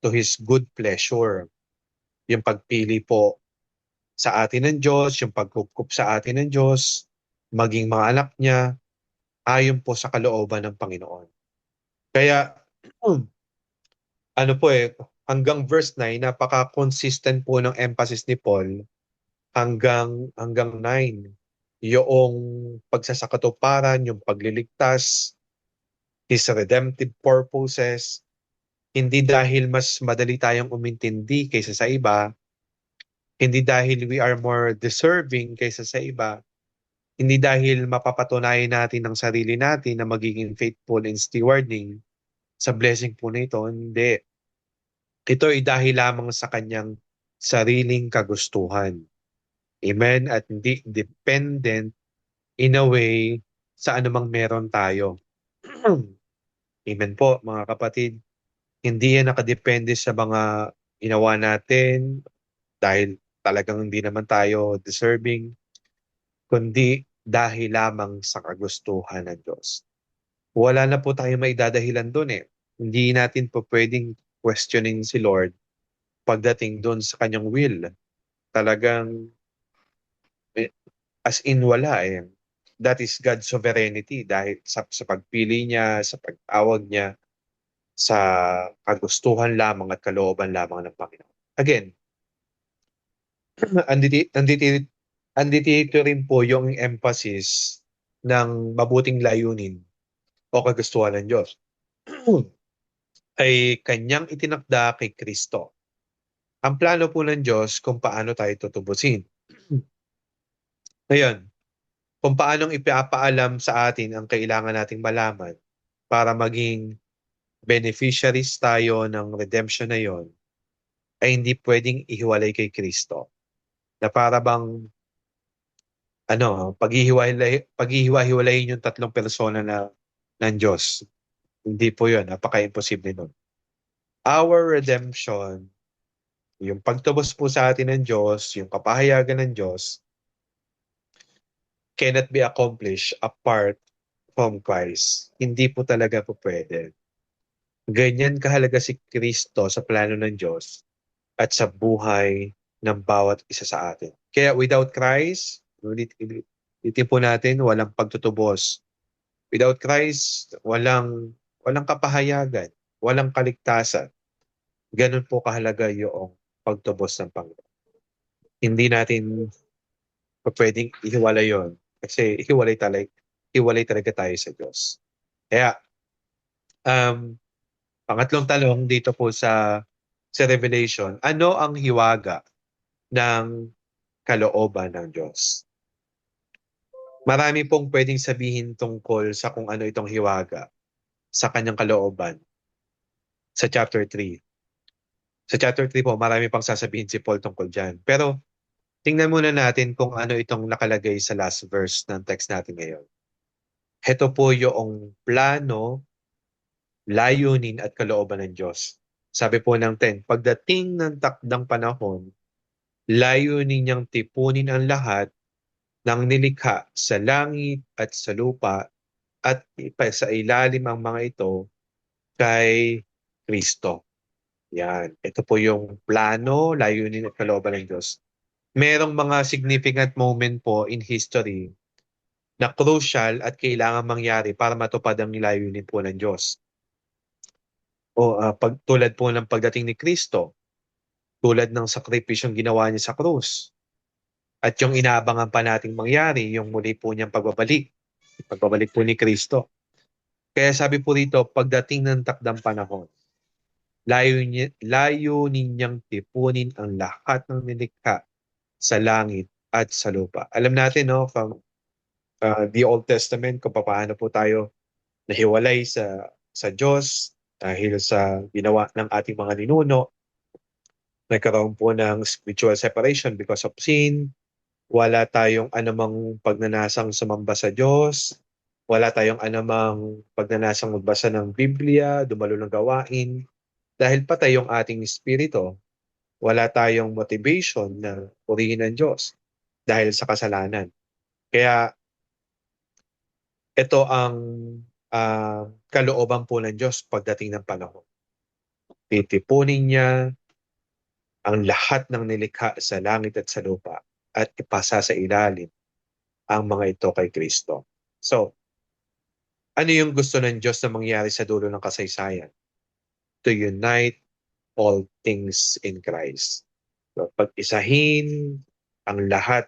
to His good pleasure. Yung pagpili po sa atin ng Diyos, yung pagkukup sa atin ng Diyos, maging mga anak niya, ayon po sa kalooban ng Panginoon. Kaya, hanggang verse 9, napaka-consistent po ng emphasis ni Paul hanggang 9. Yung pagsasakatuparan, yung pagliligtas, His redemptive purposes, hindi dahil mas madali tayong umintindi kaysa sa iba, hindi dahil we are more deserving kaysa sa iba, hindi dahil mapapatunayan natin ng sarili natin na magiging faithful in stewarding sa blessing po na ito. Hindi. Ito ay dahil lamang sa kanyang sariling kagustuhan. Amen? At hindi dependent in a way sa anumang meron tayo. Amen po, mga kapatid. Hindi yan nakadepende sa mga ginawa natin dahil talagang hindi naman tayo deserving, kundi dahil lamang sa kagustuhan ng Diyos. Wala na po tayo maidadahilan doon eh. Hindi natin po pwedeng questioning si Lord pagdating doon sa kanyang will. Talagang as in wala eh. That is God's sovereignty dahil sa pagpili niya, sa pagtawag niya, sa kagustuhan lamang at kalooban lamang ng Panginoon. Again, andito rin po yung emphasis ng mabuting layunin o kagustuhan ng Diyos ay kanyang itinakda kay Kristo. Ang plano po ng Diyos kung paano tayo tutubusin. Ngayon, kung paanong ipapaalam sa atin ang kailangan nating malaman para maging beneficiaries tayo ng redemption na yon, ay hindi pwedeng ihiwalay kay Kristo. Na para bang paghihiwa-hiwalayin yung tatlong persona ng Diyos. Hindi po yun. Napaka-imposible nun. Our redemption, yung pagtubos po sa atin ng Diyos, yung kapahayagan ng Diyos, cannot be accomplished apart from Christ. Hindi po talaga po pwede. Ganyan kahalaga si Kristo sa plano ng Diyos at sa buhay ng bawat isa sa atin. Kaya without Christ, ulitin po natin, walang pagtutubos. Without Christ, walang kapahayagan, walang kaligtasan. Ganun po kahalaga yung pagtubos ng Panginoon. Hindi natin pwedeng ihiwalay yon kasi hiwalay talaga tayo sa Diyos. Kaya, pangatlong tanong dito po sa Revelation, ano ang hiwaga ng kalooban ng Diyos? Marami pong pwedeng sabihin tungkol sa kung ano itong hiwaga sa kanyang kalooban sa chapter 3. Sa chapter 3 po, marami pang sasabihin si Paul tungkol dyan. Pero tingnan muna natin kung ano itong nakalagay sa last verse ng text natin ngayon. Heto po yung plano, layunin at kalooban ng Diyos. Sabi po ng 10, pagdating ng takdang panahon, layunin niyang tipunin ang lahat ng nilikha sa langit at sa lupa at sa ilalim ang mga ito kay Kristo. Yan. Ito po yung plano, layunin at kalooban ng Diyos. Merong mga significant moment po in history na crucial at kailangan mangyari para matupad ang layunin po ng Diyos. Tulad po ng pagdating ni Kristo, tulad ng sakripisyong ginawa niya sa krus, at yung inaabangan pa nating mangyari, yung muli po niyang pagbabalik po ni Kristo. Kaya sabi po rito, pagdating ng takdang panahon, layunin niyang tipunin ang lahat ng nilikha sa langit at sa lupa. Alam natin, no, from the Old Testament, kung paano po tayo nahiwalay sa Diyos dahil sa ginawa ng ating mga ninuno. Nagkaroon po ng spiritual separation because of sin. Wala tayong anumang pagnanasang sumamba sa Diyos. Wala tayong anumang pagnanasang magbasa ng Biblia, dumalo ng gawain. Dahil patay yung ating espiritu, wala tayong motivation na purihin ng Diyos dahil sa kasalanan. Kaya ito ang kalooban po ng Diyos pagdating ng panahon. Titipunin niya ang lahat ng nilikha sa langit at sa lupa at ipasa sa ilalim ang mga ito kay Kristo. So, ano yung gusto ng Diyos na mangyari sa dulo ng kasaysayan? To unite all things in Christ. So, pag-isahin ang lahat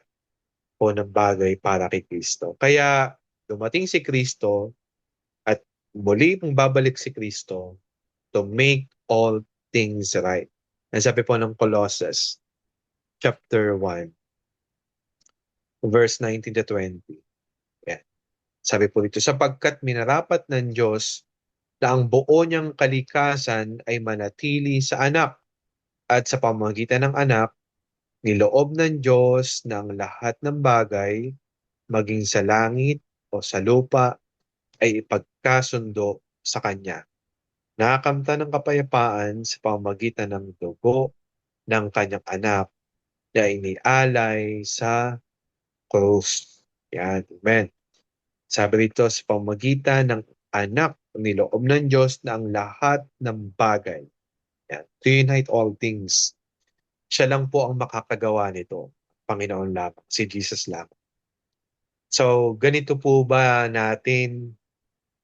po ng bagay para kay Kristo. Kaya dumating si Kristo at muli pong babalik si Kristo to make all things right. Ang sabi po ng Colossus chapter 1, verse 19 to 20. Yan. Sabi po dito, sapagkat minarapat ng Diyos na ang buo niyang kalikasan ay manatili sa anak at sa pamamagitan ng anak, niloob ng Diyos ng lahat ng bagay, maging sa langit o sa lupa, ay ipagkasundo sa Kanya. Nakakamta ng kapayapaan sa pamamagitan ng dugo ng Kanyang anak na inialay sa krus. Yan, amen. Sabi rito, sa pamamagitan ng anak, niloob ng Diyos na ang lahat ng bagay. Yan. To unite all things. Siya lang po ang makakagawa nito. Panginoon lamang. Si Jesus lang. So, ganito po ba natin,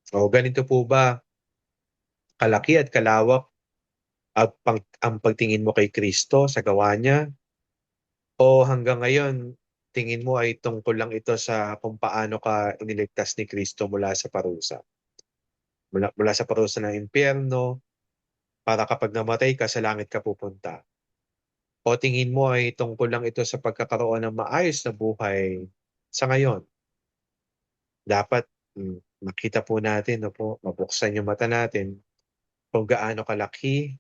o ganito po ba kalaki at kalawak ang pagtingin mo kay Kristo sa gawa niya? O hanggang ngayon, tingin mo ay tungkol lang ito sa kung paano ka iniligtas ni Kristo mula sa parusa? Mula sa parusa ng impyerno, para kapag namatay ka, sa langit ka pupunta. O tingin mo ay tungkol lang ito sa pagkakaroon ng maayos na buhay sa ngayon? Dapat makita po natin, no po, mabuksan yung mata natin kung gaano kalaki,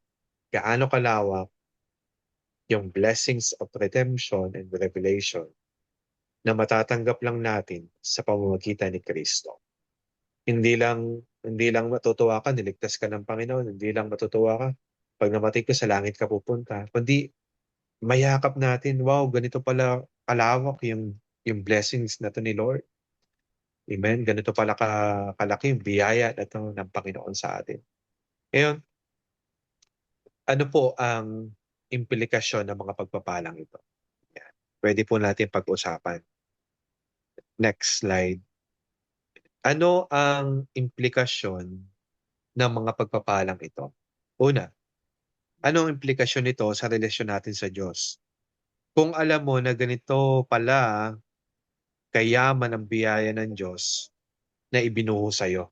gaano kalawak yung blessings of redemption and revelation na matatanggap lang natin sa pamamagitan ni Kristo. Hindi lang matutuwa ka, niligtas ka ng Panginoon, hindi lang matutuwa ka, pag namatay ka sa langit ka pupunta, kundi mayakap natin, wow, ganito pala kalawak yung blessings na to ni Lord. Amen. Ganito pala kalaki yung biyaya na to ng Panginoon sa atin. Ngayon, ano po ang implikasyon ng mga pagpapalang ito? Yan. Pwede po natin pag-usapan. Next slide. Ano ang implikasyon ng mga pagpapalang ito? Una, ano ang implikasyon nito sa relasyon natin sa Diyos? Kung alam mo na ganito pala kayaman ang biyaya ng Diyos na ibinuho sa iyo.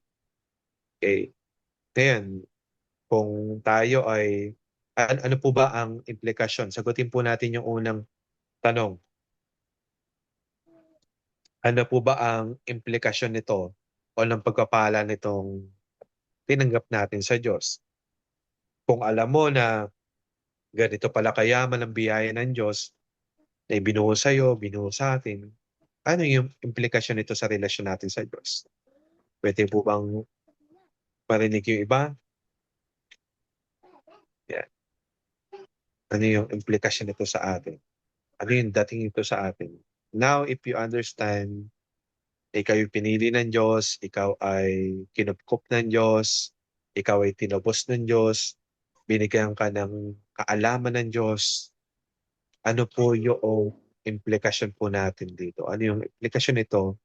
Okay? Ngayon, kung tayo ay ano po ba ang implikasyon? Sagutin po natin yung unang tanong. Ano po ba ang implikasyon nito o ng pagpapala nitong tinanggap natin sa Diyos? Kung alam mo na ganito pala kayaman ang biyaya ng Diyos na ibinuho sa iyo, binuho sa atin, ano yung implikasyon nito sa relasyon natin sa Diyos? Pwede po bang marinig yung iba? Yeah. Ano yung implikasyon nito sa atin? Ano yung dating ito sa atin? Now, if you understand, ikaw yung pinili ng Diyos, ikaw ay kinupkup ng Diyos, ikaw ay tinubos ng Diyos, binigyan ka ng kaalaman ng Diyos, ano po yung implikasyon po natin dito? Ano yung implikasyon nito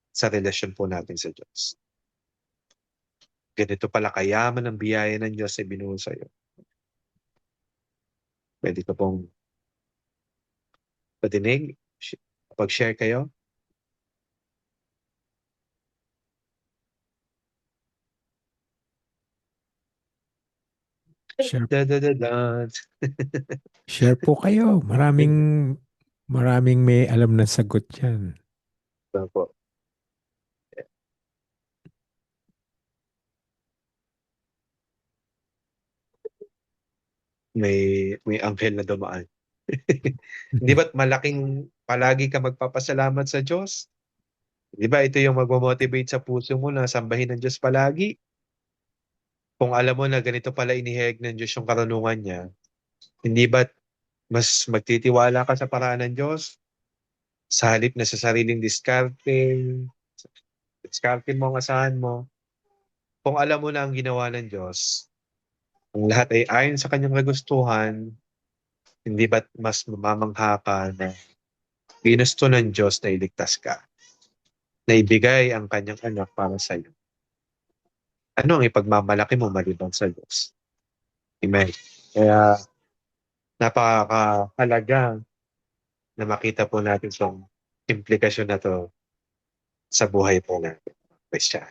sa relasyon po natin sa Diyos? Ganito pala kayaman ang biyaya ng Diyos ay binuo sa iyo. Pwede ko pong patinig, pag-share kayo. Share, Da, da, da, da. share po kayo. Maraming may alam na sagot yan. Ito po. may anghel na dumaan. Hindi ba't malaking palagi ka magpapasalamat sa Diyos? Di ba ito yung magmo-motivate sa puso mo na sambahin ng Diyos palagi? Kung alam mo na ganito pala inihayag ng Diyos yung karunungan niya, hindi ba't mas magtitiwala ka sa paraan ng Diyos? Sa halip na sa sariling diskarte mo ang asahan mo. Kung alam mo na ang ginawa ng Diyos, ang lahat ay ayon sa kanyang kagustuhan, hindi ba't mas mamamangha ka na ginusto ng Diyos na iligtas ka, na ibigay ang kanyang anak para sa iyo? Ano ang ipagmamalaki mo maliban sa Diyos? Amen. Kaya napakahalaga na makita po natin itong implikasyon na to sa buhay po natin, Christian.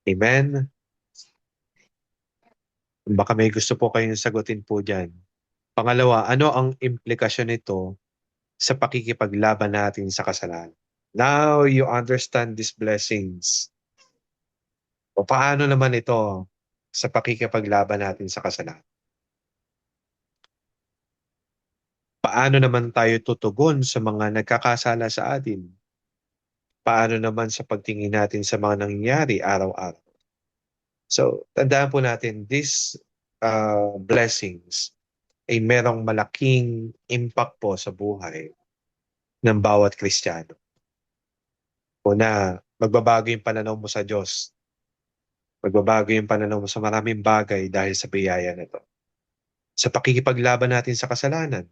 Amen. Baka may gusto po kayong sagutin po dyan. Pangalawa, ano ang implikasyon nito sa pakikipaglaban natin sa kasalanan? Now you understand these blessings. O paano naman ito sa pakikipaglaban natin sa kasalanan? Paano naman tayo tutugon sa mga nagkakasala sa atin? Paano naman sa pagtingin natin sa mga nangyayari araw-araw? So, tandaan po natin, these blessings ay merong malaking impact po sa buhay ng bawat Kristiyano. Una, magbabago yung pananaw mo sa Diyos. Magbabago yung pananaw mo sa maraming bagay dahil sa biyaya na ito. Sa pakikipaglaban natin sa kasalanan,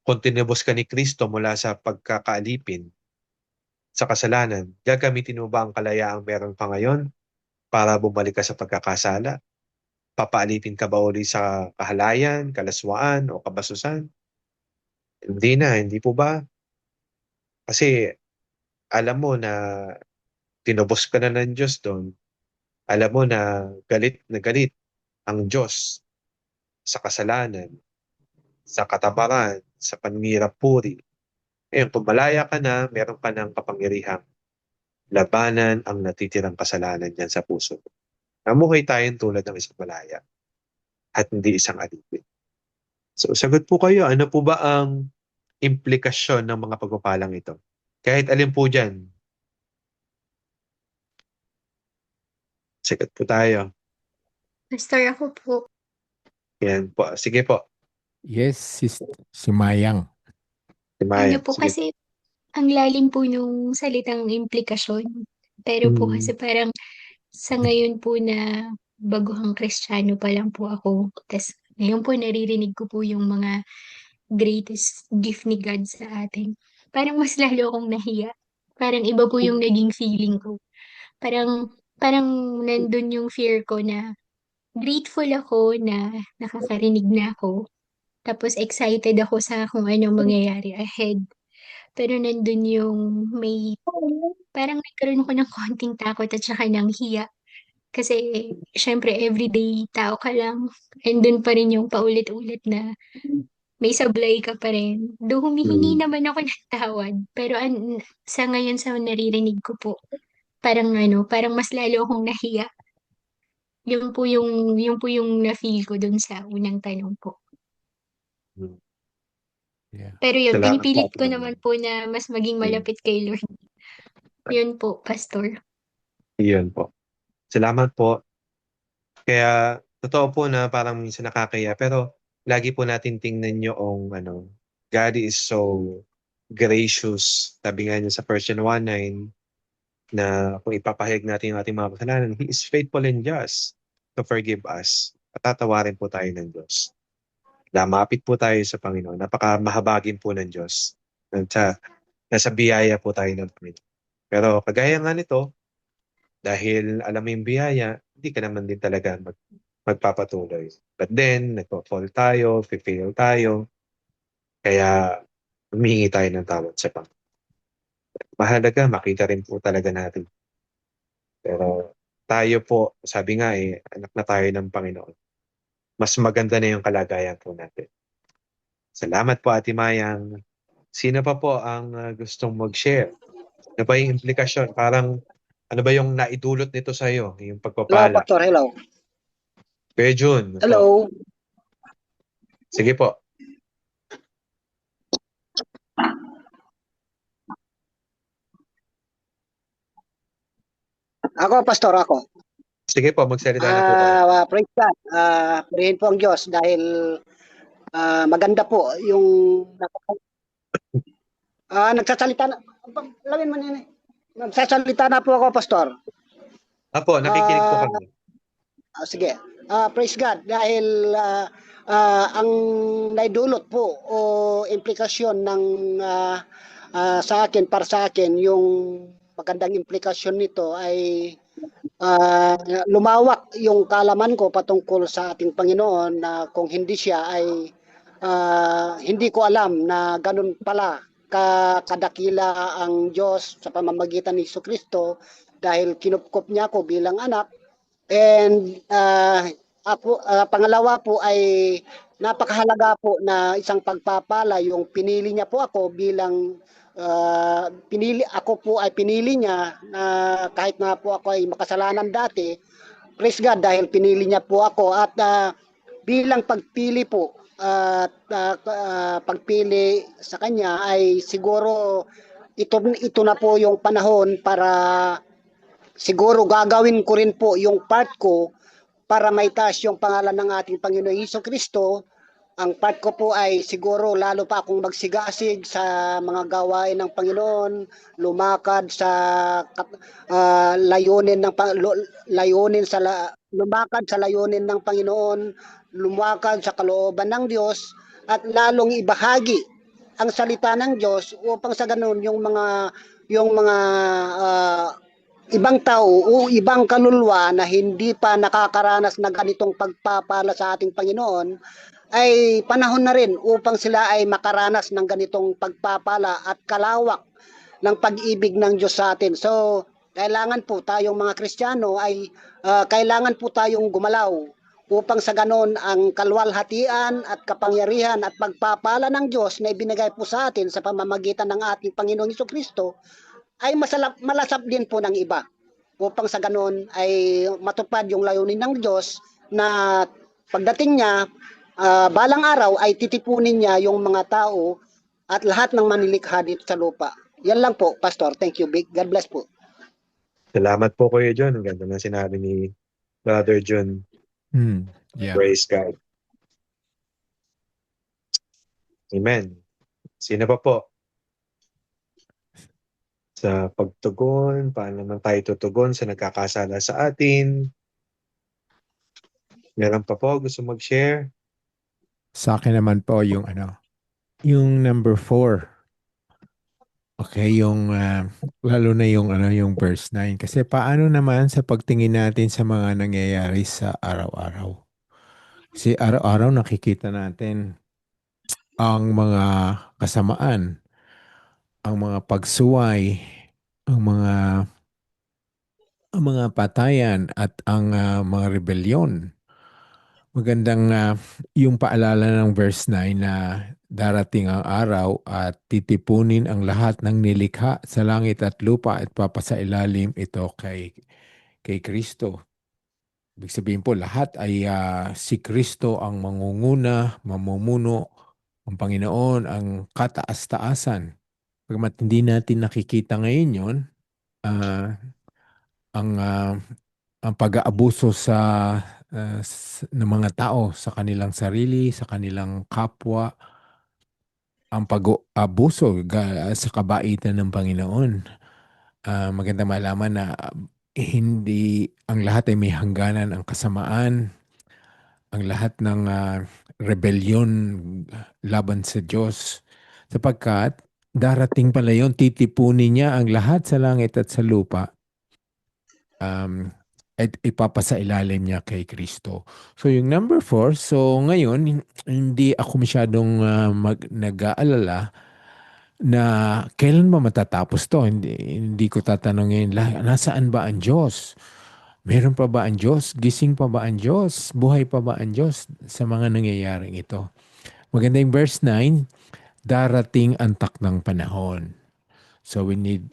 kung tinubos ka ni Kristo mula sa pagkakaalipin sa kasalanan, gagamitin mo ba ang kalayaang meron pa ngayon para bumalik ka sa pagkakasala? Papaalipin ka ba uli sa kahalayan, kalaswaan o kabasusan? Hindi na, hindi po ba? Kasi alam mo na tinubos ka na ng Diyos doon. Alam mo na galit ang Diyos sa kasalanan, sa kataparan, sa panghirap puri. Ngayon, kung malaya ka na, meron ka ng kapangyarihang labanan ang natitirang kasalanan niyan sa puso. Namuhay tayong tulad ng isang malaya at hindi isang alipin. So, sagot po kayo, ano po ba ang implikasyon ng mga pagpapalang ito? Kahit alin po dyan, sagot po tayo. Pastor, ako po. Yan po. Sige po, Yes, si Mayang. si Ano Maya. po Sige. kasi, ang lalim po nung salitang implikasyon. Pero po Hmm. kasi parang sa ngayon po na baguhang Kristiyano pa lang po ako. Tapos ngayon po naririnig ko po yung mga greatest gift ni God sa atin. Parang mas lalo akong nahiya. Parang iba po yung naging feeling ko. Parang nandun yung fear ko na grateful ako na nakakarinig na ako. Tapos excited ako sa kung anong mangyayari ahead. Pero nandun yung may, parang nagkaroon ako ng konting takot at saka ng hiya. Kasi, syempre, everyday tao ka lang. And dun pa rin yung paulit-ulit na may sablay ka pa rin. Though humihingi Hmm. naman ako ng tawad. Pero sa ngayon sa naririnig ko po, parang mas lalo akong nahiya. Yung po yung na-feel ko dun sa unang tanong po. Hmm. Yeah. Pero yun, Salamat po. pinipilit ko naman po na mas maging malapit kay Lord. Yun po, Pastor. Iyon po. Salamat po. Kaya, totoo po na parang minsan nakakaya, pero lagi po natin tingnan yung God is so gracious. Sabi nga niya sa First John 1:9 na kung ipapahayag natin yung ating mga kasalanan, He is faithful and just to forgive us. Patatawarin po tayo ng Diyos. Lamapit po tayo sa Panginoon. Napakamahabagin po ng Diyos. Nasa biyaya po tayo ng Panginoon. Pero kagaya nga nito, dahil alam mo yung biyaya, hindi ka naman din talaga magpapatuloy. But then, nagpo-fall tayo, fail tayo, kaya humingi tayo ng tawad sa Panginoon. Mahalaga, makita rin po talaga natin. Pero tayo po, sabi nga anak na tayo ng Panginoon. Mas maganda na yung kalagayan po natin. Salamat po, Ate Mayang. Sino pa po ang gustong mag-share? Ano ba yung implikasyon? Parang, ano ba yung naidulot nito sa'yo? Yung Hello, pagpapala? Pastor. Hello. Kuya Jun, po. Hello. Sige po. Ako, pastor, ako. Sige po, magsalita na po kayo. Praise God. Purihin po ang Diyos dahil maganda po yung nagsasalita na. Lawin mo na. Nagsasalita na po ako, pastor. Apo, nakikinig po Ah, kami. Sige. Praise God dahil ang naidulot po o implikasyon ng para sa akin yung magandang implikasyon nito ay lumawak yung kalaman ko patungkol sa ating Panginoon na kung hindi siya ay hindi ko alam na ganun pala kadakila ang Diyos sa pamamagitan ni Kristo dahil kinupkop niya ako bilang anak. And pangalawa po ay napakahalaga po na isang pagpapala yung pinili niya po ako bilang pinili niya na kahit na po ako ay makasalanan dati. Praise God dahil pinili niya po ako at bilang pagpili po at pagpili sa kanya ay siguro ito na po yung panahon para siguro gagawin ko rin po yung part ko para maitaas yung pangalan ng ating Panginoon Hesus Kristo. Ang part ko po ay siguro lalo pa akong magsigasig sa mga gawain ng Panginoon, lumakad sa lumakad sa layunin ng Panginoon, lumakad sa kalooban ng Diyos at lalong ibahagi ang salita ng Diyos upang sa ganun yung mga ibang tao o ibang kaluluwa na hindi pa nakakaranas ng ganitong pagpapala sa ating Panginoon ay panahon na rin upang sila ay makaranas ng ganitong pagpapala at kalawak ng pag-ibig ng Diyos sa atin. So, kailangan po tayong mga Kristiyano ay kailangan po tayong gumalaw upang sa ganon ang kalwalhatian at kapangyarihan at pagpapala ng Diyos na ibinigay po sa atin sa pamamagitan ng ating Panginoong Hesukristo ay malasap din po ng iba upang sa ganon ay matupad yung layunin ng Diyos na pagdating niya balang araw ay titipunin niya yung mga tao at lahat ng manilikha dito sa lupa. Yan lang po, Pastor. Thank you, Big. God bless po. Salamat po Kuya Jun. Ang ganda ng sinabi ni Brother Jun. Yeah. Praise God. Amen. Sino pa po? Sa pagtugon, paano naman tayo tutugon sa nagkakasala sa atin? Meron pa po gusto mag-share? Sa akin naman po yung number 4. Okay, yung lalo na yung verse 9 kasi paano naman sa pagtingin natin sa mga nangyayari sa araw-araw. Kasi araw-araw nakikita natin ang mga kasamaan, ang mga pagsuway, ang mga patayan at ang mga rebelyon. Magandang yung paalala ng verse 9 na darating ang araw at titipunin ang lahat ng nilikha sa langit at lupa at papasailalim ito kay Kristo. Ibig sabihin po lahat ay si Kristo ang mangunguna, mamumuno, ang Panginoon ang kataas-taasan. Pagkat hindi natin nakikita ngayon yun, ang pag-aabuso ng mga tao sa kanilang sarili, sa kanilang kapwa, ang pag-aabuso sa kabaitan ng Panginoon. Maganda malaman na hindi ang lahat ay may hangganan, ang kasamaan, ang lahat ng rebellion laban sa Diyos. Sapagkat darating pala yun, titipunin niya ang lahat sa langit at sa lupa. At ipapasailalim niya kay Kristo. So yung number 4, so ngayon hindi ako masyadong nag-aalala na kailan ba matatapos to. Hindi ko tatanungin, nasaan ba ang Diyos? Meron pa ba ang Diyos? Gising pa ba ang Diyos? Buhay pa ba ang Diyos sa mga nangyayaring ito? Maganda yung verse 9, darating ang takdang panahon. So we need,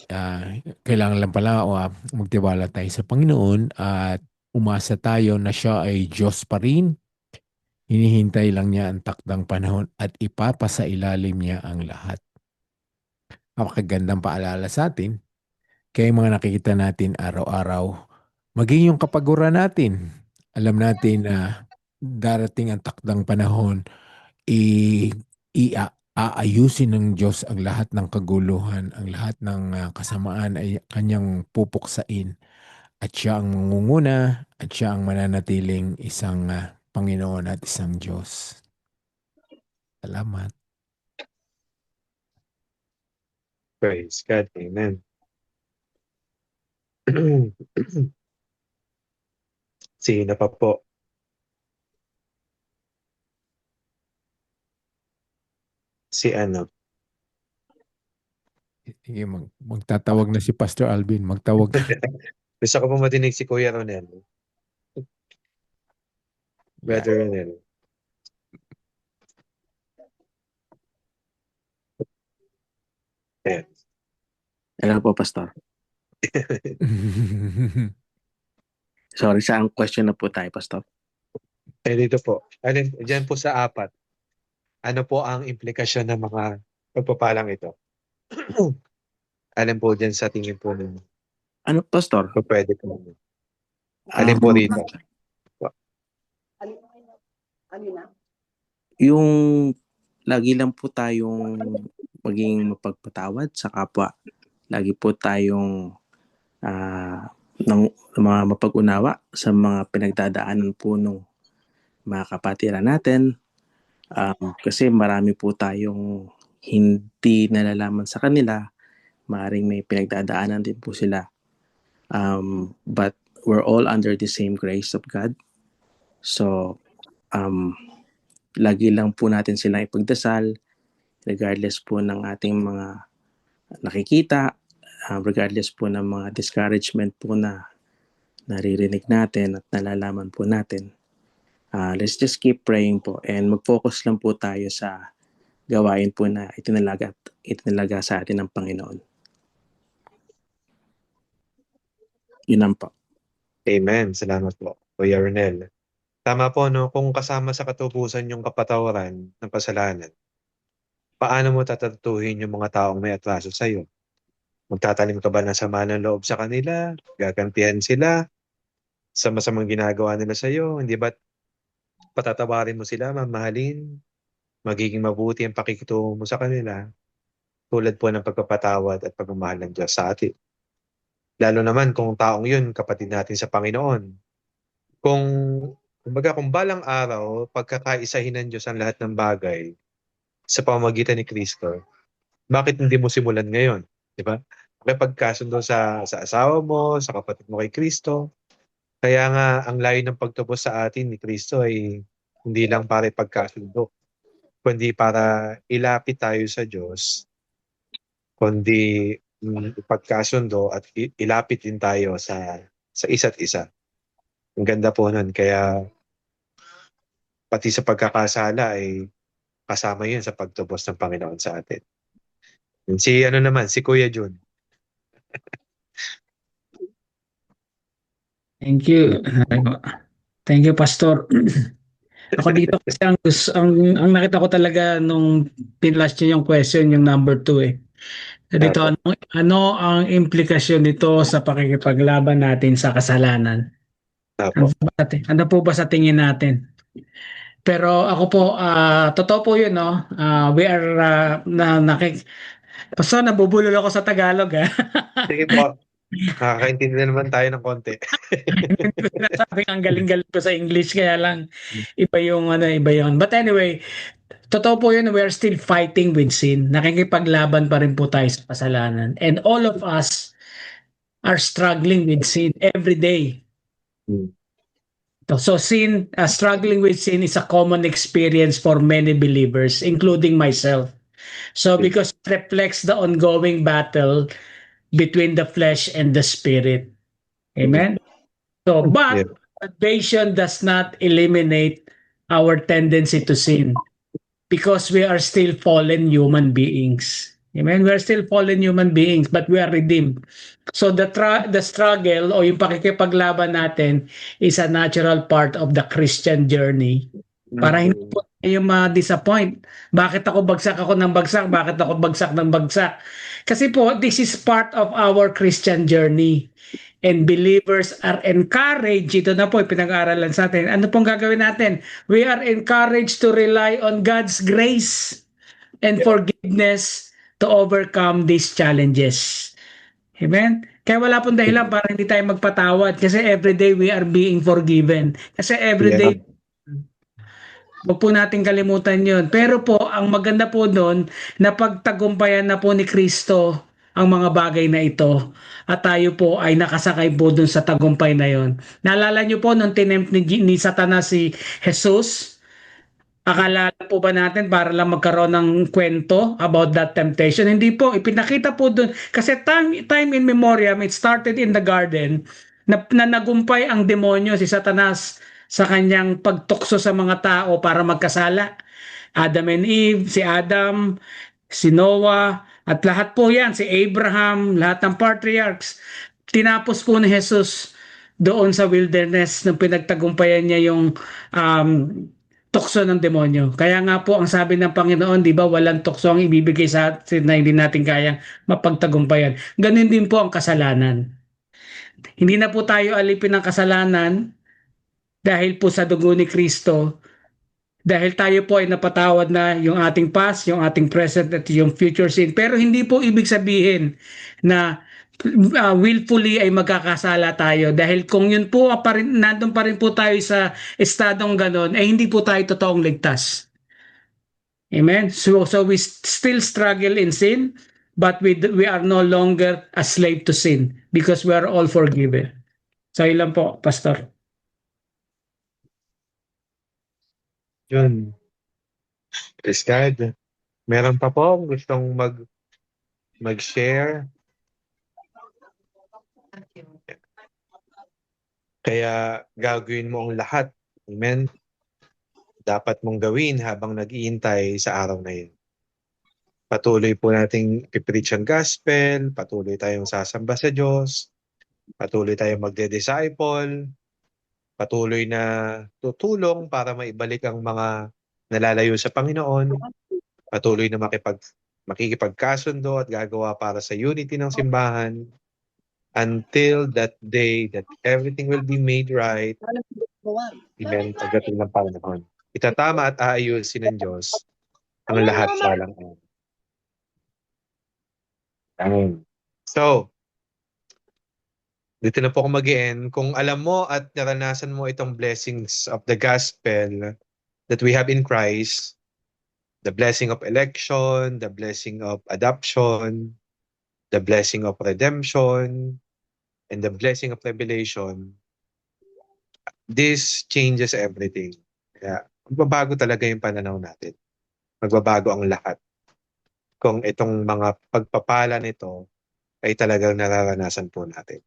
kailangan lang pala magtiwala tayo sa Panginoon at umasa tayo na siya ay Diyos pa rin. Hinihintay lang niya ang takdang panahon at ipapasailalim niya ang lahat. Napakagandang paalala sa atin, kaya yung mga nakikita natin araw-araw, maging yung kapaguran natin. Alam natin na darating ang takdang panahon, i, aayusin ng Diyos ang lahat ng kaguluhan, ang lahat ng kasamaan ay kanyang pupuksain. At siya ang mangunguna at siya ang mananatiling isang Panginoon at isang Diyos. Salamat. Praise God. Amen. Sino pa po? Si ano? Sige, magtatawag na si Pastor Alvin. Magtawag. Gusto ko po matinig si Kuya Ronel. Brother Ronel. Ayan. Hello po, Pastor. Sorry, saang question na po tayo, Pastor? Dito po. Diyan po sa 4. Ano po ang implikasyon ng mga pagpapalang ito? Alin po dyan sa tingin po ninyo? Ano, Pastor? Kung pwede po. Alin po rito? Ano na? Yung lagi lang po tayong maging mapagpatawad sa kapwa. Lagi po tayong ng mga mapag-unawa sa mga pinagdadaanan po ng mga kapatiran natin. Kasi marami po tayong hindi nalalaman sa kanila. Maaaring may pinagdadaanan din po sila. But we're all under the same grace of God. So, lagi lang po natin silang ipagdasal regardless po ng ating mga nakikita, regardless po ng mga discouragement po na naririnig natin at nalalaman po natin. Let's just keep praying po and mag-focus lang po tayo sa gawain po na itinalaga sa atin ng Panginoon. Yun lang po. Amen. Salamat po, Kuya Ronel. Tama po, no? Kung kasama sa katubusan yung kapatawaran ng kasalanan, paano mo tatatuhin yung mga taong may atraso sa iyo? Magtatanim ka ba ng sama ng loob sa kanila? Gagantihan sila sa masamang ginagawa nila sa iyo? Hindi ba patatawarin mo sila, mamahalin? Magiging mabuti ang pakikitungo mo sa kanila tulad po ng pagpapatawad at pagmamahal ng Diyos sa atin. Lalo naman kung taong yun, kapatid natin sa Panginoon. Kumbaga, kung balang araw, pagkakaisahin ng Diyos ang lahat ng bagay sa pamamagitan ni Kristo, bakit hindi mo simulan ngayon? Di ba? Pagkasundo sa asawa mo, sa kapatid mo kay Kristo. Kaya nga, ang layo ng pagtubos sa atin ni Kristo ay hindi lang para pagkasundo, kundi para ilapit tayo sa Diyos, kundi pagkasundo at ilapit din tayo sa isa't isa. Ang ganda po nun. Kaya pati sa pagkakasala ay kasama yun sa pagtubos ng Panginoon sa atin. Si Kuya Jun. Thank you. Thank you, Pastor. Ako dito kasi ang nakita ko talaga nung pinlast niyo yung question, yung number 2 eh. Dito, ano ang implikasyon nito sa pakikipaglaban natin sa kasalanan? Ano po ba sa tingin natin? Pero ako po, totoo po yun, no? We are, Basta nabubulol ako sa Tagalog, ha? Sige po. Nakakaintindi na naman tayo ng konti. Sabi ang galing-galing ko sa English, kaya lang iba yung iba yun. But anyway, totoo po yun, we are still fighting with sin. Nakikipaglaban pa rin po tayo sa kasalanan. And all of us are struggling with sin every day. So sin, struggling with sin is a common experience for many believers, including myself. So because it reflects the ongoing battle between the flesh and the spirit. Amen? So, but salvation does not eliminate our tendency to sin because we are still fallen human beings. Amen. We're still fallen human beings, but we are redeemed. So the struggle o yung pakikipaglaban natin is a natural part of the Christian journey. Para hindi po tayo ma-disappoint. Bakit ako bagsak ako ng bagsak? Bakit ako bagsak ng bagsak? Kasi po, this is part of our Christian journey. And believers are encouraged, ito na po, pinag-aaralan sa atin. Ano pong gagawin natin? We are encouraged to rely on God's grace and forgiveness to overcome these challenges. Amen? Kaya wala pong dahilan para hindi tayo magpatawad kasi everyday we are being forgiven. Kasi everyday, huwag po natin kalimutan yun. Pero po, ang maganda po doon, napagtagumpayan na po ni Kristo ang mga bagay na ito. At tayo po ay nakasakay po doon sa tagumpay na yon. Naalala niyo po nung tinempt ni Satanas si Jesus, akala po ba natin para lang magkaroon ng kwento about that temptation? Hindi po, ipinakita po doon. Kasi time in memoriam, it started in the garden na nagumpay ang demonyo, si Satanas, sa kanyang pagtukso sa mga tao para magkasala. Adam and Eve, si Adam, si Noah, at lahat po yan, si Abraham, lahat ng patriarchs. Tinapos po ni Jesus doon sa wilderness nung pinagtagumpayan niya yung tukso ng demonyo. Kaya nga po ang sabi ng Panginoon, di ba, walang tukso ang ibibigay sa atin na hindi natin kayang mapagtagumpayan. Ganun din po ang kasalanan. Hindi na po tayo alipin ng kasalanan dahil po sa dugo ni Kristo. Dahil tayo po ay napatawad na yung ating past, yung ating present at yung future sin. Pero hindi po ibig sabihin na willfully ay magkakasala tayo dahil kung yun po nandun pa rin po tayo sa estadong ganon eh hindi po tayo totoong ligtas. Amen. So we still struggle in sin but we are no longer a slave to sin because we are all forgiven. So ilan po, Pastor. Yun. Praise God. Meron pa po gustong mag-share. Kaya gagawin mo ang lahat. Amen. Dapat mong gawin habang nag-iintay sa araw na yun. Patuloy po nating i-preach ang gospel, patuloy tayong sasamba sa Diyos, patuloy tayong magde-disciple, patuloy na tutulong para maibalik ang mga nalalayo sa Panginoon, patuloy na makikipagkasundo at gagawa para sa unity ng simbahan until that day that everything will be made right. Amen. Pagdating ng Panginoon. Itatama at aayusin ng Diyos ang lahat walang ano. Amen. So, dito na po ako mag-end. Kung alam mo at naranasan mo itong blessings of the gospel that we have in Christ, the blessing of election, the blessing of adoption, the blessing of redemption, and the blessing of revelation, this changes everything. Kaya, magbabago talaga yung pananaw natin. Magbabago ang lahat. Kung itong mga pagpapala nito ay talagang nararanasan po natin.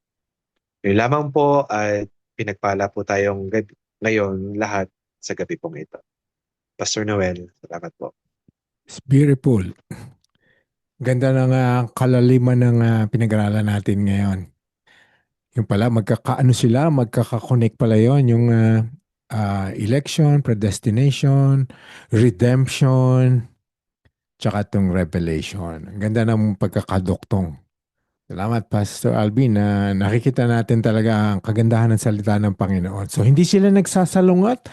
Yun lamang po at pinagpala po tayong ngayon lahat sa gabi pong ito. Pastor Noel, salamat po. It's beautiful. Ganda ng kalaliman ng pinag-aralan natin ngayon. Yung pala, magkaka-connect pala yon yung election, predestination, redemption, tsaka itong revelation. Ang ganda ng pagkakadoktong. Salamat, Pastor Alvin, na nakikita natin talaga ang kagandahan ng salita ng Panginoon. So, hindi sila nagsasalungat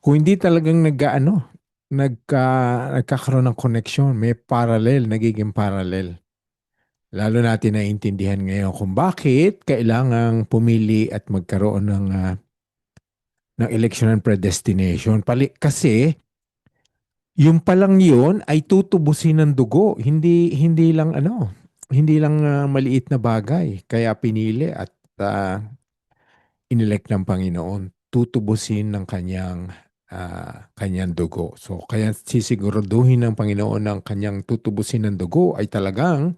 kung hindi talagang nagkakaroon ng connection. May nagiging parallel. Lalo natin naiintindihan ngayon kung bakit kailangang pumili at magkaroon ng election and predestination. Kasi yung palang yun ay tutubusin ng dugo, hindi lang maliit na bagay. Kaya pinili at inelect ng Panginoon, tutubusin ng kanyang dugo. So kaya sisiguraduhin ng Panginoon ng kanyang tutubusin ng dugo ay talagang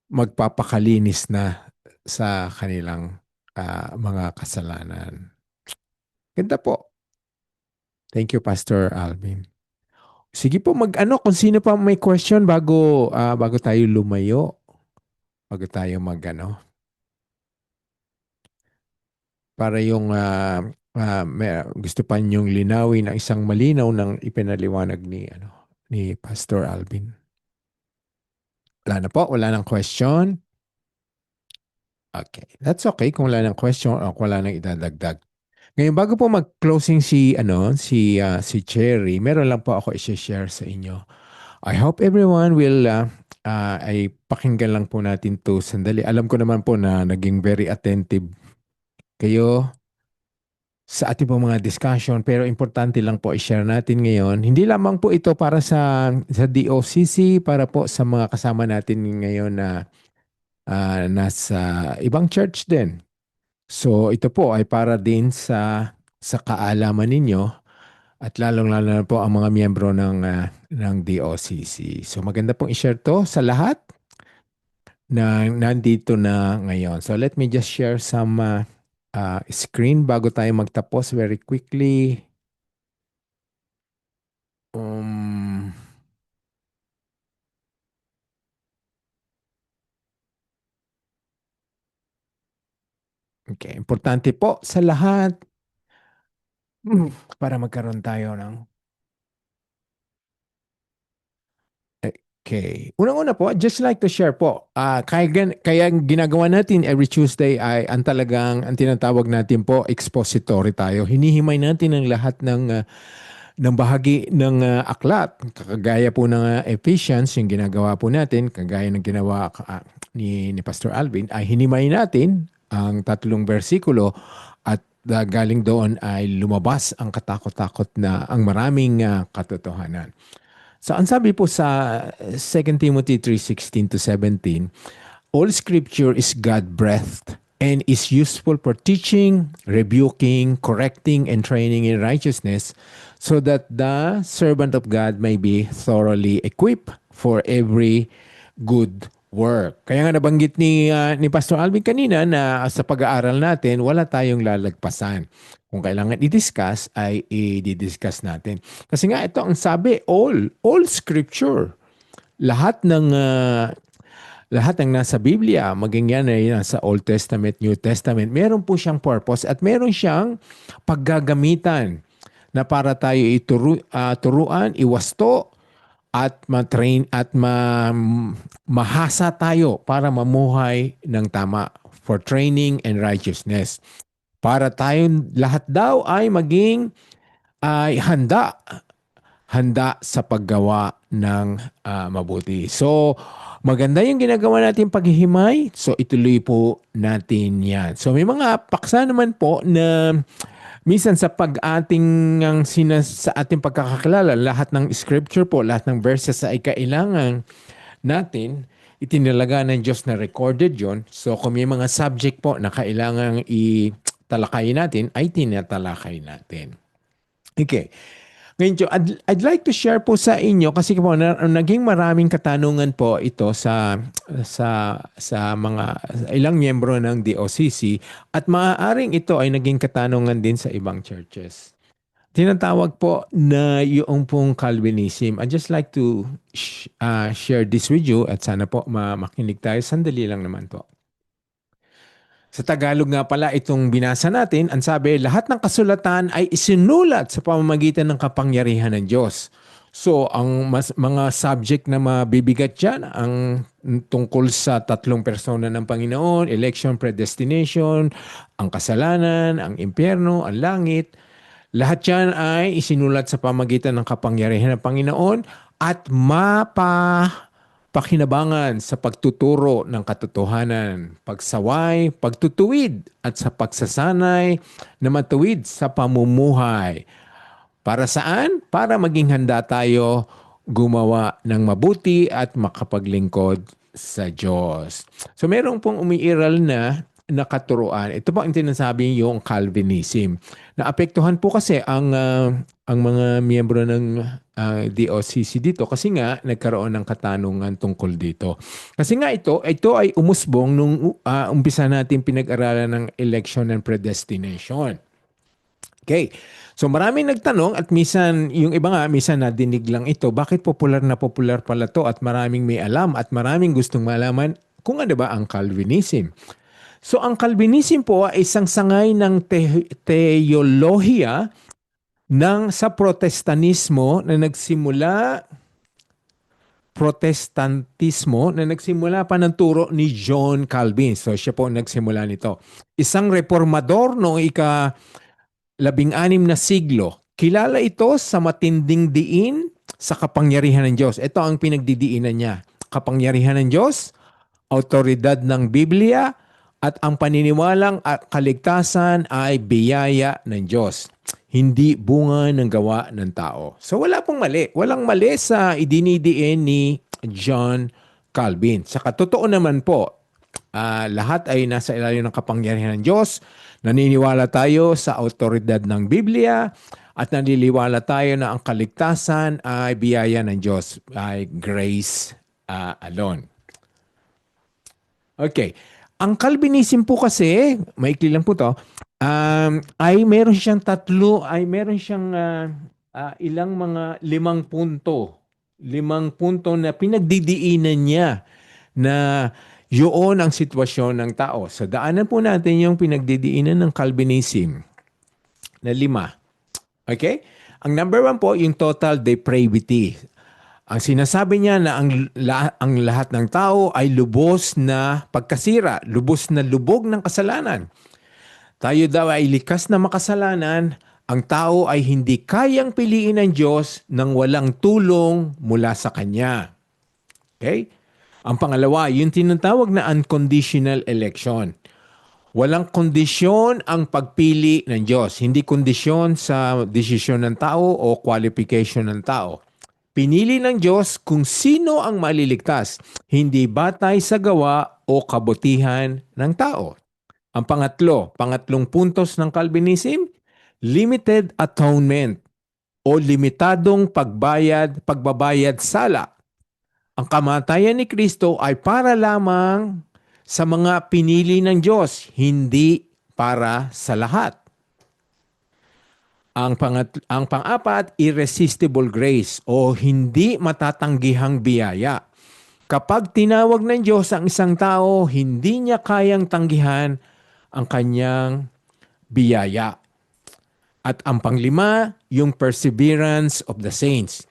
magpapakalinis na sa kanilang mga kasalanan. Ganda po. Thank you, Pastor Alvin. Sige po, mag-ano kung sino pa may question bago tayo lumayo, bago tayo mag-ano, para yung gusto pa niyong linawin ang isang malinaw ng ipinaliwanag ni Pastor Alvin. Wala na po, wala nang question. Okay, that's okay kung wala nang question o kung wala nang idadagdag. Ngayon, bago po mag-closing si Cherry, meron lang po ako i-share sa inyo. I hope everyone will ay pakinggan lang po natin to sandali. Alam ko naman po na naging very attentive kayo sa ating po mga discussion, pero importante lang po i-share natin ngayon. Hindi lamang po ito para sa DOCC, para po sa mga kasama natin ngayon na nasa ibang church din. So ito po ay para din sa kaalaman ninyo at lalong-lalo na po ang mga miyembro ng DOCC. So maganda pong i-share to sa lahat na nandito na ngayon. So let me just share some screen bago tayo magtapos very quickly. Okay, importante po sa lahat para magkaroon tayo ng Okay. Unang-una po, just like to share po, kaya ginagawa natin every Tuesday ay ang tinatawag natin po, expository tayo. Hinihimay natin ang lahat ng bahagi ng aklat. Kagaya po ng Ephesians, yung ginagawa po natin, kagaya ng ginawa ni Pastor Alvin, ay hinimay natin ang 3 bersikulo at galing doon ay lumabas ang katakot-takot na ang maraming katotohanan. So ang sabi po sa 2 Timothy 3:16 to 17, all scripture is God-breathed and is useful for teaching, rebuking, correcting, and training in righteousness, so that the servant of God may be thoroughly equipped for every good work. Kaya nga nabanggit ni Pastor Alvin kanina na sa pag-aaral natin, wala tayong lalagpasan. Kung kailangan i-discuss, ay i-discuss natin. Kasi nga ito ang sabi, all scripture. Lahat ng nasa Biblia, maging yan ay nasa Old Testament, New Testament, meron po siyang purpose at meron siyang paggagamitan na para tayo turuan, iwasto, at ma-train at mahasa tayo para mamuhay ng tama for training and righteousness. Para tayong lahat daw ay maging handa sa paggawa ng mabuti. So, maganda yung ginagawa natin paghihimay. So, ituloy po natin yan. So, may mga paksa naman po na minsan sa sa ating pagkakakilala, lahat ng scripture po, lahat ng verses ay kailangan natin itinalaga ng Diyos na recorded yon. So, kung may mga subject po na kailangan talakayin natin, ay tinatalakay natin. Okay. Ngayon, I'd like to share po sa inyo kasi po naging maraming katanungan po ito sa mga ilang miyembro ng DOCC at maaaring ito ay naging katanungan din sa ibang churches. Tinatawag po na yung pong Calvinism. I'd just like to share this with you at sana po makinig tayo. Sandali lang naman po. Sa Tagalog nga pala itong binasa natin, ang sabi, lahat ng kasulatan ay isinulat sa pamamagitan ng kapangyarihan ng Diyos. So, ang mga subject na mabibigat dyan, ang tungkol sa 3 persona ng Panginoon, election, predestination, ang kasalanan, ang impyerno, ang langit, lahat yan ay isinulat sa pamamagitan ng kapangyarihan ng Panginoon at pakinabangan sa pagtuturo ng katotohanan, pagsaway, pagtutuwid at sa pagsasanay na matuwid sa pamumuhay. Para saan? Para maging handa tayo gumawa ng mabuti at makapaglingkod sa Diyos. So meron pong umiiral na katuruan. Ito po ang tinasabi yung Calvinism. Naapektuhan po kasi ang mga miyembro ng DOCC dito kasi nga nagkaroon ng katanungan tungkol dito. Kasi nga ito ay umusbong nung umpisa natin pinag-aralan ng election and predestination. Okay. So maraming nagtanong at minsan, yung iba nga, minsan nadinig lang ito. Bakit popular na popular pala to at maraming may alam at maraming gustong malaman kung ano ba ang Calvinism. So ang Calvinism po ay isang sangay ng teolohiya sa Protestantismo na nagsimula pa ng turo ni John Calvin. So siya po ang nagsimula nito. Isang reformador noong ika-16 na siglo. Kilala ito sa matinding diin sa kapangyarihan ng Diyos. Ito ang pinagdidiinan niya. Kapangyarihan ng Diyos, autoridad ng Biblia, at ang paniniwalang kaligtasan ay biyaya ng Diyos. Hindi bunga ng gawa ng tao. So wala pong mali. Walang mali sa idinidiin ni John Calvin. Sa katotoo naman po, lahat ay nasa ilalim ng kapangyarihan ng Diyos. Naniniwala tayo sa autoridad ng Biblia at naniniwala tayo na ang kaligtasan ay biyaya ng Diyos, ay grace alone. Okay. Ang Calvinism po kasi, maikli lang po to, ay meron siyang ilang mga 5 punto. 5 punto na pinagdidiinan niya na yun ang sitwasyon ng tao. So daanan po natin yung pinagdidiinan ng Calvinism na 5. Okay? Ang number 1 po, yung total depravity. Ang sinasabi niya na ang lahat ng tao ay lubos na pagkasira, lubos na lubog ng kasalanan. Tayo daw ay likas na makasalanan, ang tao ay hindi kayang piliin ng Diyos nang walang tulong mula sa Kanya. Okay? Ang pangalawa, yung tinatawag na unconditional election. Walang kondisyon ang pagpili ng Diyos. Hindi kondisyon sa desisyon ng tao o qualification ng tao. Pinili ng Diyos kung sino ang maliligtas, hindi batay sa gawa o kabutihan ng tao. Ang pangatlong puntos ng Calvinism, limited atonement o limitadong pagbabayad sala. Ang kamatayan ni Kristo ay para lamang sa mga pinili ng Diyos, hindi para sa lahat. Ang pang-apat, irresistible grace o hindi matatanggihang biyaya. Kapag tinawag ng Diyos ang isang tao, hindi niya kayang tanggihan ang kanyang biyaya. At ang pang-5, yung perseverance of the saints.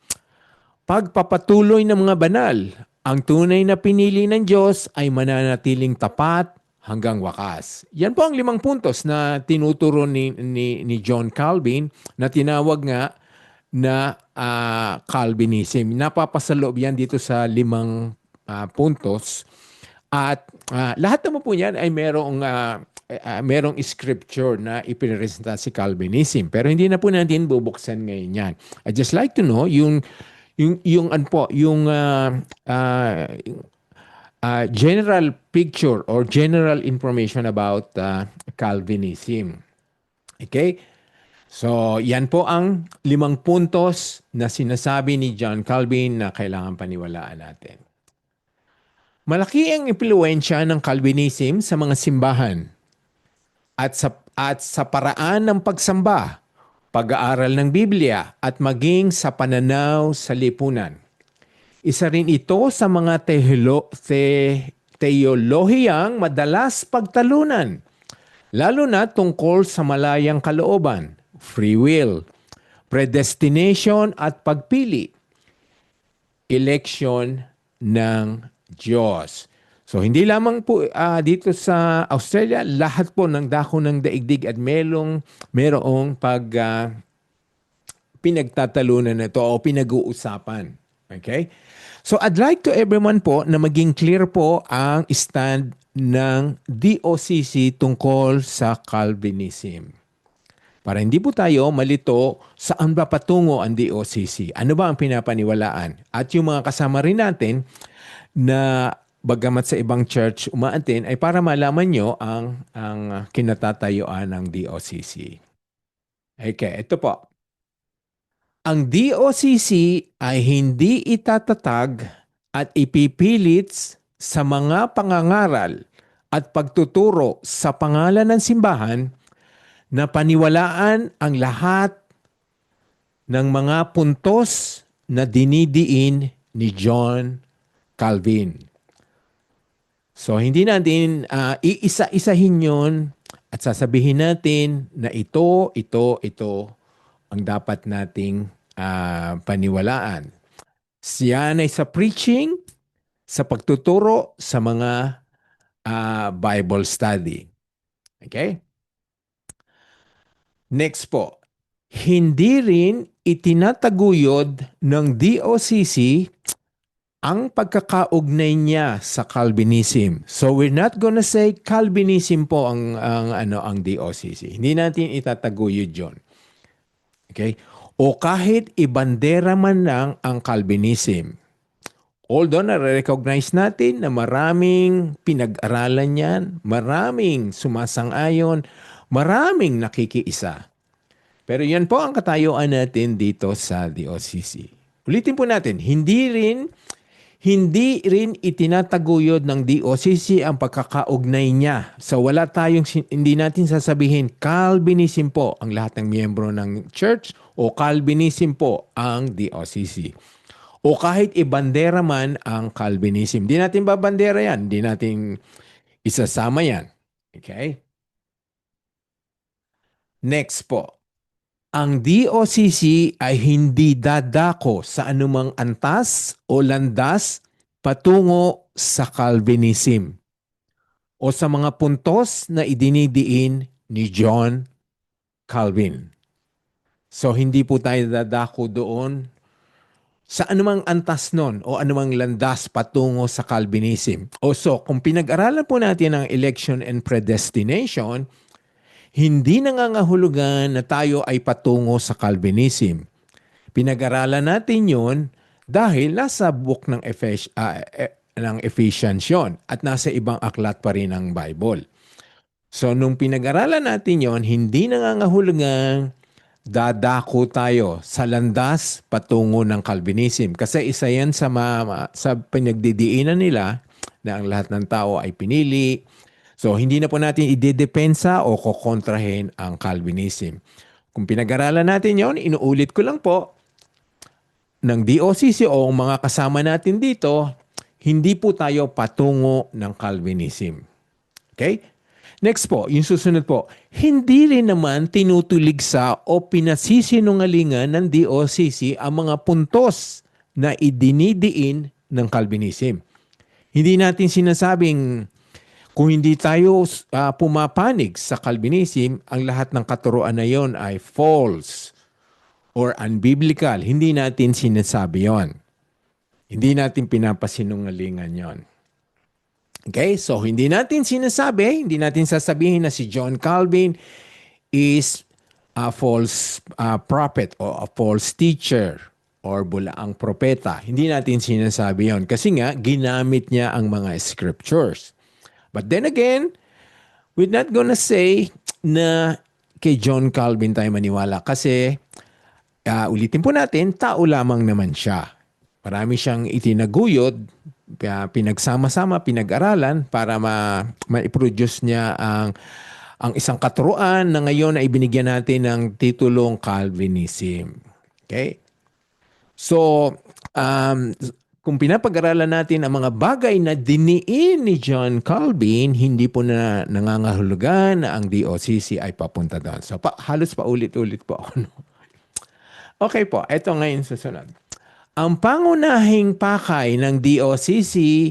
Pagpapatuloy ng mga banal, ang tunay na pinili ng Diyos ay mananatiling tapat hanggang wakas. Yan po ang 5 puntos na tinuturo ni John Calvin na tinawag nga na Calvinism. Napapasaloob yan dito sa 5 puntos. At lahat naman po yan ay merong scripture na ipinresenta si Calvinism. Pero hindi na po natin bubuksan ngayon yan. I just like to know yung general picture or general information about Calvinism. Okay? So, yan po ang 5 puntos na sinasabi ni John Calvin na kailangan paniwalaan natin. Malaki ang impluwensya ng Calvinism sa mga simbahan at sa paraan ng pagsamba, pag-aaral ng Biblia at maging sa pananaw sa lipunan. Isa rin ito sa mga teolohiyang madalas pagtalunan, lalo na tungkol sa malayang kalooban, free will, predestination at pagpili, election ng Diyos. So hindi lamang po dito sa Australia, lahat po ng dako ng daigdig at merong pinagtatalunan na ito o pinag-uusapan. Okay? So I'd like to everyone po na maging clear po ang stand ng DOCC tungkol sa Calvinism. Para hindi po tayo malito saan ba patungo ang DOCC. Ano ba ang pinapaniwalaan? At yung mga kasama rin natin na bagamat sa ibang church umaattend ay para malaman nyo ang kinatatayuan ng DOCC. Okay, ito po. Ang DOCC ay hindi itatatag at ipipilit sa mga pangangaral at pagtuturo sa pangalan ng simbahan na paniwalaan ang lahat ng mga puntos na dinidiin ni John Calvin. So hindi natin iisa-isahin yun at sasabihin natin na ito ang dapat nating paniwalaan. Siyan ay sa preaching, sa pagtuturo, sa mga Bible study. Okay? Next po. Hindi rin itinataguyod ng DOCC ang pagkakaugnay niya sa Calvinism. So we're not gonna say Calvinism po ang DOCC. Hindi natin itataguyod 'yon. Okay? O kahit ibandera man lang ang Calvinism. Although na-recognize natin na maraming pinag-aralan yan, maraming sumasang-ayon, maraming nakikiisa. Pero yan po ang katayuan natin dito sa DOCC. Ulitin po natin, hindi rin itinataguyod ng DOCC ang pagkakaugnay niya. So hindi natin sasabihin Calvinism po ang lahat ng miyembro ng church o Calvinism po ang DOCC. O kahit ibandera man ang Calvinism. Hindi natin babandera yan. Hindi natin isasama yan. Okay? Next po. Ang DOCC ay hindi dadako sa anumang antas o landas patungo sa Calvinism o sa mga puntos na idinidiin ni John Calvin. So hindi po tayo dadako doon sa anumang antas nun o anumang landas patungo sa Calvinism. O so, kung pinag-aralan po natin ang election and predestination, hindi nangangahulugan na tayo ay patungo sa Calvinism. Pinag-aralan natin yun dahil nasa book ng Ephesians yun at nasa ibang aklat pa rin ng Bible. So, nung pinag-aralan natin yon, hindi nangangahulugan dadako tayo sa landas patungo ng Calvinism. Kasi isa yan sa pinagdidiinan nila na ang lahat ng tao ay pinili. So, hindi na po natin idedepensa o kokontrahin ang Calvinism. Kung pinag-aralan natin yon, inuulit ko lang po, ng DOCC o mga kasama natin dito, hindi po tayo patungo ng Calvinism. Okay? Next po, yung susunod po, hindi rin naman tinutuligsa o pinasisinungalingan ng DOCC ang mga puntos na idinidiin ng Calvinism. Hindi natin sinasabing kung hindi tayo pumapanig sa Calvinism, ang lahat ng katuruan na yon ay false or unbiblical. Hindi natin sinasabi yon. Hindi natin pinapasinungalingan yon. Okay? So, hindi natin sinasabi, hindi natin sasabihin na si John Calvin is a false prophet or a false teacher or bulaang propeta. Hindi natin sinasabi yon kasi nga, ginamit niya ang mga scriptures. But then again, we're not gonna say na kay John Calvin tayo maniwala kasi ulitin po natin, tao lamang naman siya. Marami siyang itinaguyod, pinagsama-sama, pinag-aralan para ma-produce niya ang isang katuruan na ngayon ay binigyan natin ng titulong Calvinism. Okay? So, kung pinapag-aralan natin ang mga bagay na diniin ni John Calvin, hindi po na nangangahulugan na ang DOCC ay papunta doon. So, halos paulit-ulit po ako. No? Okay po, ito ngayon susunod. Ang pangunahing pakay ng DOCC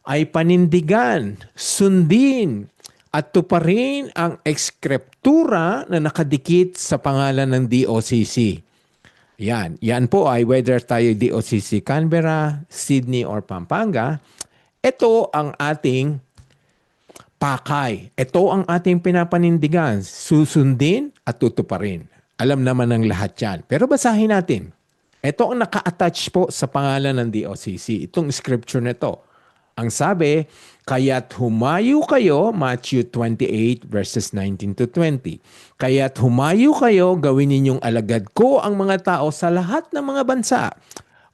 ay panindigan, sundin, at tuparin ang ekskriptura na nakadikit sa pangalan ng DOCC. Yan po ay whether tayo DOCC Canberra, Sydney, or Pampanga, ito ang ating pakay. Ito ang ating pinapanindigan, susundin at tutuparin. Alam naman ng lahat yan. Pero basahin natin. Ito ang naka-attach po sa pangalan ng DOCC. Itong scripture na ito. Ang sabi, kaya't humayo kayo, Matthew 28 verses 19 to 20. Kaya't humayo kayo, gawin ninyong alagad ko ang mga tao sa lahat ng mga bansa.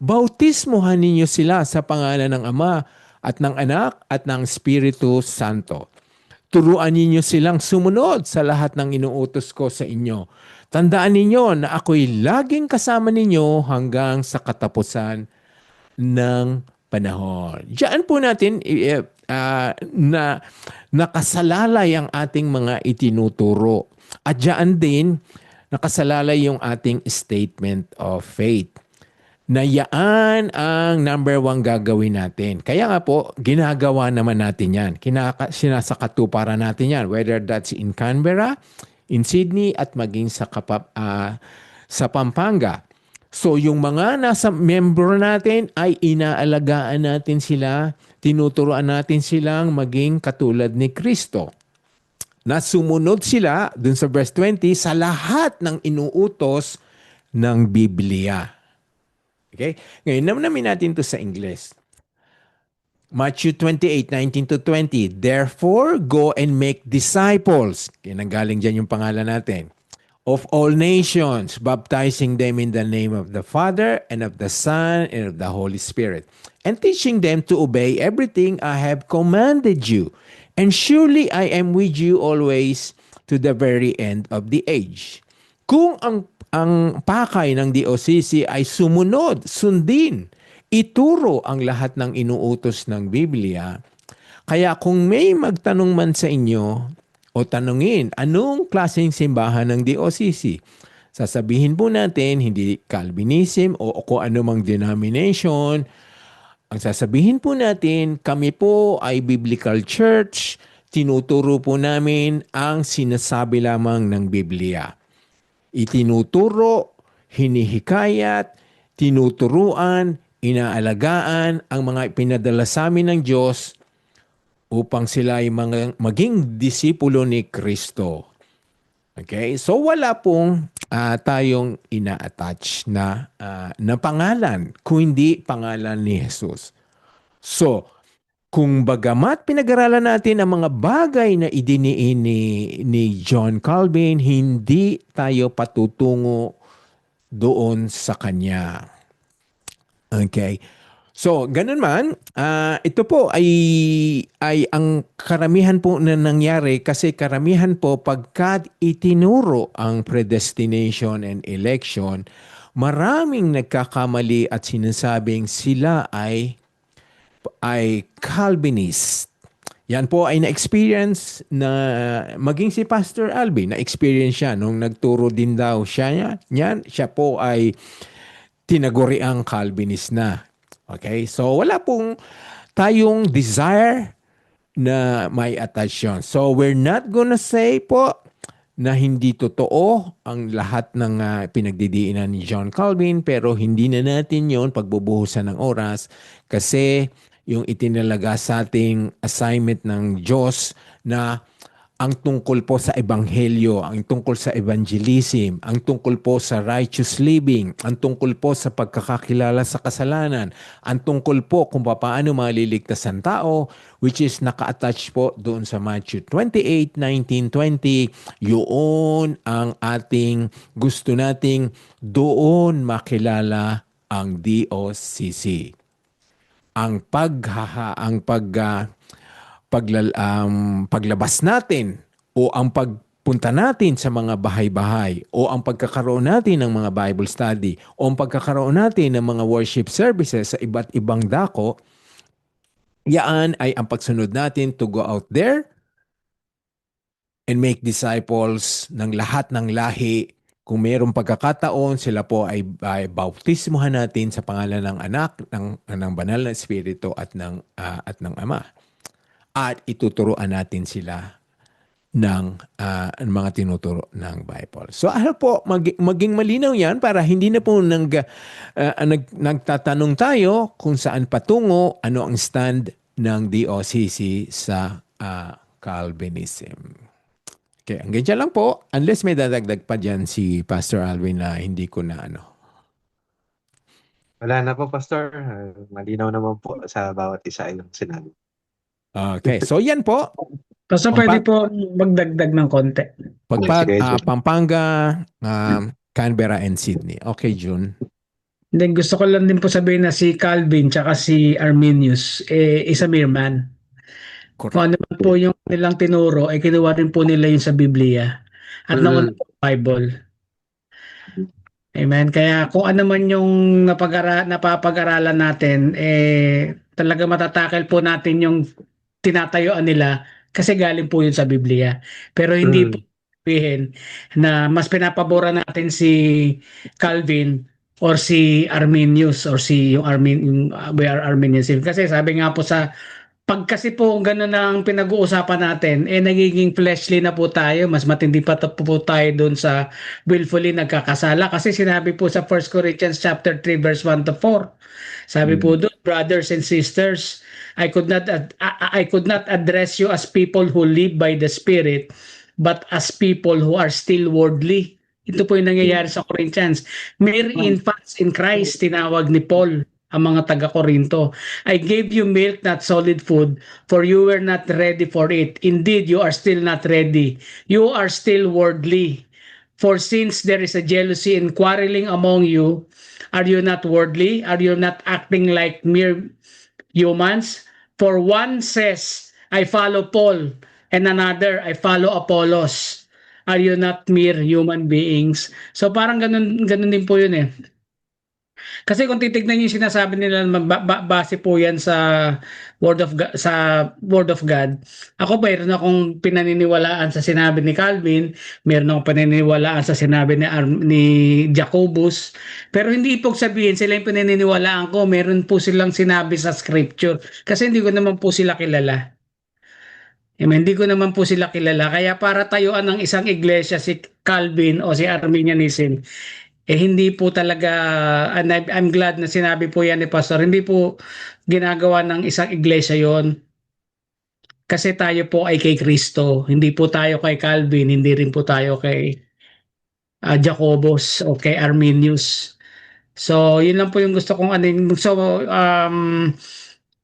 Bautismuhan ninyo sila sa pangalan ng Ama at ng Anak at ng Espiritu Santo. Turuan ninyo silang sumunod sa lahat ng inuutos ko sa inyo. Tandaan ninyo na ako'y laging kasama ninyo hanggang sa katapusan ng panahon. Diyan po natin na nakasalalay ang ating mga itinuturo. At diyan din nakasalalay yung ating statement of faith. Na yaan ang number 1 gagawin natin. Kaya nga po, ginagawa naman natin yan. Sinasakatuparan natin yan. Whether that's in Canberra, in Sydney, at maging sa Pampanga. So yung mga nasa member natin ay inaalagaan natin sila, tinuturuan natin silang maging katulad ni Kristo. Na sumunod sila, dun sa verse 20, sa lahat ng inuutos ng Biblia. Okay? Ngayon, namin natin to sa English. Matthew 28:19-20. Therefore, go and make disciples. Kinanggaling dyan yung pangalan natin. Of all nations, baptizing them in the name of the Father and of the Son and of the Holy Spirit, and teaching them to obey everything I have commanded you. And surely I am with you always to the very end of the age. Kung ang pakay ng DOCC ay sumunod, sundin, ituro ang lahat ng inuutos ng Biblia. Kaya kung may magtanong man sa inyo o tanungin, anong klaseng simbahan ng DOCC? Sasabihin po natin, hindi Calvinism o kung anumang denomination. Ang sasabihin po natin, kami po ay Biblical Church, tinuturo po namin ang sinasabi lamang ng Biblia. Itinuturo, hinihikayat, tinuturuan, inaalagaan ang mga pinadala sa amin ng Diyos upang sila ay maging disipulo ni Kristo. Okay? So wala pong tayong ina-attach na pangalan, kung hindi pangalan ni Jesus. So, kung bagamat pinag-aralan natin ang mga bagay na idiniin ni John Calvin, hindi tayo patutungo doon sa kanya. Okay. So, ganun man, ito po ay ang karamihan po na nangyari kasi karamihan po pagkat itinuro ang predestination and election, maraming nagkakamali at sinasabing sila ay Calvinist. Yan po ay na-experience na maging si Pastor Alvin, na-experience siya nung nagturo din daw siya yan. Siya po ay tinaguriang Calvinist na. Okay? So wala pong tayong desire na may attach yun. So we're not gonna say po na hindi totoo ang lahat ng pinagdidiinan ni John Calvin, pero hindi na natin yon pagbubuhusan ng oras kasi yung itinalaga sa ating assignment ng Diyos na ang tungkol po sa ebanghelyo, ang tungkol sa evangelism, ang tungkol po sa righteous living, ang tungkol po sa pagkakakilala sa kasalanan, ang tungkol po kung paano maliligtas ang tao, which is naka-attach po doon sa Matthew 28:19-20. Yun ang ating gusto nating doon makilala ang DOCC. Paglabas natin o ang pagpunta natin sa mga bahay-bahay o ang pagkakaroon natin ng mga Bible study o ang pagkakaroon natin ng mga worship services sa iba't ibang dako, yan ay ang pagsunod natin to go out there and make disciples ng lahat ng lahi. Kung mayroong pagkakataon, sila po ay bautismuhan natin sa pangalan ng anak, ng banal na espiritu at ng Ama. At ituturuan natin sila ng mga tinuturo ng Bible. So ano po, maging malinaw yan para hindi na po nagtatanong tayo kung saan patungo, ano ang stand ng DOCC sa Calvinism. Okay, hanggang dyan lang po. Unless may dadagdag pa dyan si Pastor Alvin na hindi ko na Wala na po, Pastor. Malinaw naman po sa bawat isa yung sinabi. Okay, so yan po. Basta pwede po magdagdag ng konti. Sige, Jun. Pampanga, Canberra, and Sydney. Okay, June. Then gusto ko lang din po sabihin na si Calvin tsaka si Arminius, isa mere man. Kung ano Correct. man po yung nilang tinuro, ay kinuha rin po nila yun sa Biblia at nauna Mm. po sa Bible. Amen. Kaya kung ano man yung napapag-aralan natin, talaga matatakil po natin yung tinatayuan nila kasi galing po yun sa Biblia. Pero hindi po Mm. sabihin na mas pinapabora natin si Calvin or si Arminius or si yung we are Arminians. Kasi sabi nga po sa pag kasi po gano'n ang pinag-uusapan natin, nagiging fleshly na po tayo. Mas matindi pa po tayo doon sa willfully nagkakasala. Kasi sinabi po sa 1 Corinthians chapter 3 verse 1 to 4. Sabi po doon, brothers and sisters, I could not address you as people who live by the Spirit, but as people who are still worldly. Ito po yung nangyayari sa Corinthians. Mere infants in Christ, tinawag ni Paul ang mga taga-Korinto. I gave you milk, not solid food, for you were not ready for it. Indeed, you are still not ready. You are still worldly. For since there is a jealousy and quarreling among you, are you not worldly? Are you not acting like mere humans? For one says, I follow Paul, and another, I follow Apollos. Are you not mere human beings? So parang ganun din po yun eh. Kasi kung titignan niyo yung sinasabi nila, base po yan sa Word of God. Ako mayroon akong pinaniniwalaan sa sinabi ni Calvin, mayroon akong pinaniniwalaan sa sinabi ni Jacobus. Pero hindi ibig sabihin sila yung pinaniniwalaan ko, meron po silang sinabi sa scripture. Kasi hindi ko naman po sila kilala. Amen. Hindi ko naman po sila kilala. Kaya para tayuan ng isang iglesia si Calvin o si Arminianism, hindi po talaga, and I'm glad na sinabi po yan ni Pastor, hindi po ginagawa ng isang iglesia yon kasi tayo po ay kay Kristo, hindi po tayo kay Calvin, hindi rin po tayo kay Jacobus o kay Arminius. So, yun lang po yung gusto kong ano. So,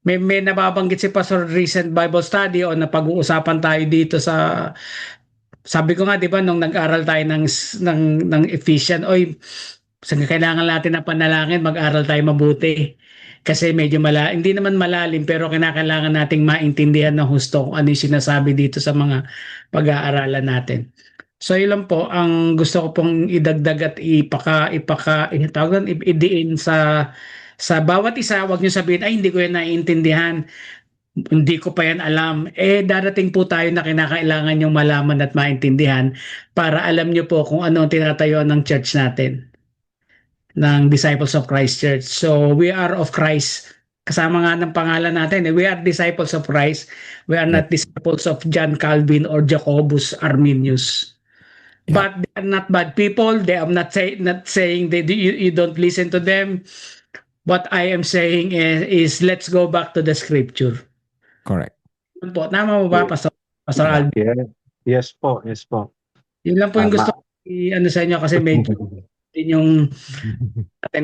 may nababanggit si Pastor recent Bible study o napag-uusapan tayo dito sa sabi ko nga 'di ba nung nag-aral tayo ng Ephesians, oy, kailangan natin na panalangin, mag-aral tayo mabuti. Kasi medyo hindi naman malalim pero kinakailangan nating maintindihan ng husto kung ano yung sinasabi dito sa mga pag-aaralan natin. So yun lang po ang gusto ko pong idagdag at idiin sa bawat isa. Wag niyo sabihin ay hindi ko yan naiintindihan. Hindi ko pa yan alam. Darating po tayo na kinakailangan yung malaman at maintindihan para alam nyo po kung ano ang tinatayuan ng church natin, ng Disciples of Christ Church. So, we are of Christ. Kasama nga ng pangalan natin, we are disciples of Christ. We are not disciples of John Calvin or Jacobus Arminius. But they are not bad people. They are not saying that you don't listen to them. What I am saying is let's go back to the scripture. Correct. Yun po. Tama mo ba, Pastor Alvin? Yeah. Yes po. Yun lang po yung gusto ko ano sa inyo kasi medyo din yung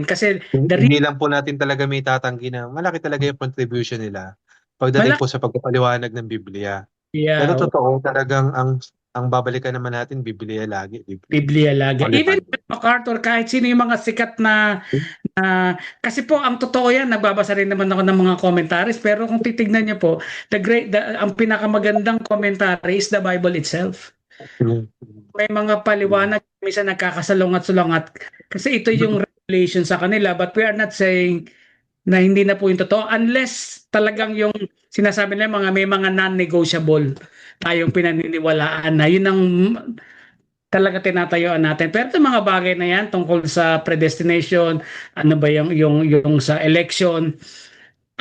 kasi Hindi lang po natin talaga may tatanggi na malaki talaga yung contribution nila pagdating po sa pagpapaliwanag ng Biblia. Pero totoo talagang ang babalikan naman natin Biblia lagi. Biblia lagi. Even MacArthur, kahit sino yung mga sikat na kasi po ang totoo yan, nagbabasa rin naman ako ng mga commentaries, pero kung titignan niyo po, ang pinakamagandang commentary is the Bible itself. May mga paliwanag, minsan nagkakasalungat-sulungat kasi ito yung revelation sa kanila, but we are not saying na hindi na po yung totoo unless talagang yung sinasabi nila may mga non-negotiable tayong pinaniniwalaan na yun ang talaga tinatayuan natin. Pero itong mga bagay na yan tungkol sa predestination, ano ba yung sa election,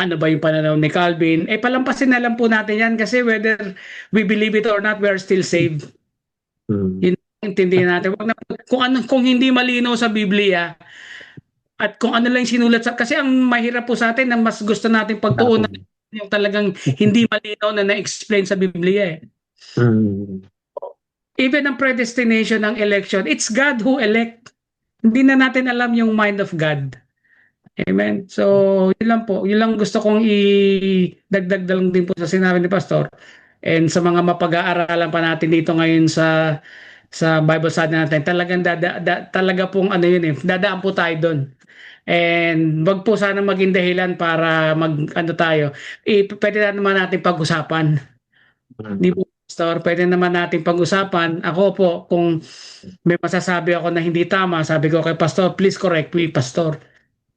ano ba yung pananaw ni Calvin, palampasin na lang po natin yan kasi whether we believe it or not, we are still saved. Yun intindihin natin. Kung hindi malinaw sa Biblia at kung ano lang sinulat kasi ang mahirap po sa atin na mas gusto natin pagtuunan yung talagang hindi malinaw na na-explain sa Biblia Even ang predestination ng election, it's God who elect. Hindi na natin alam yung mind of God. Amen. So, yun lang po. Yun lang gusto kong idagdag lang din po sa sinabi ni Pastor. And sa mga mapag-aaralan pa natin dito ngayon sa Bible study natin, talagang talaga pong ano yun dadaan po tayo doon. And wag po sana maging dahilan para pwede na naman natin pag-usapan. Hindi po, Pastor, pwede naman natin pag-usapan. Ako po, kung may masasabi ako na hindi tama, sabi ko kay Pastor, please correct me, Pastor.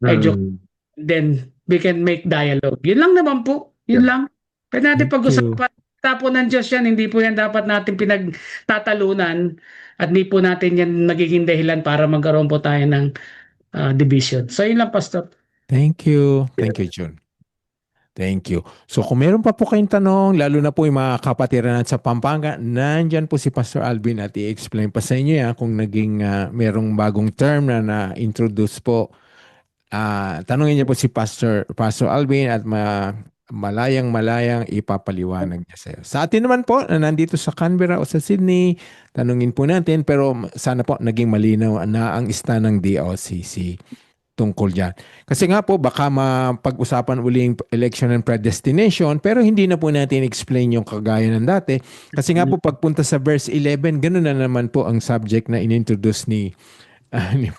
I joke. Mm. Then, we can make dialogue. Yun lang naman po. Yun lang. Pwede natin Thank you. pag-usapan. Tapo ng Diyos yan. Hindi po yan dapat natin pinagtatalunan. At hindi po natin yan magiging dahilan para magkaroon po tayo ng division. So, yun lang, Pastor. Thank you. Thank you, June. Thank you. So kung meron pa po kayong tanong, lalo na po yung mga kapatiran natin sa Pampanga, nandyan po si Pastor Alvin at i-explain pa sa inyo yan kung naging merong bagong term na na-introduce po. Tanungin niyo po si Pastor Alvin at malayang-malayang ipapaliwanag niya sa iyo. Sa atin naman po, na nandito sa Canberra o sa Sydney, tanungin po natin, pero sana po naging malinaw na ang stand ng DOCC tungkol dyan. Kasi nga po, baka mapag-usapan uli yung election and predestination, pero hindi na po natin explain yung kagaya ng dati. Kasi nga po, pagpunta sa verse 11, ganun na naman po ang subject na inintroduce ni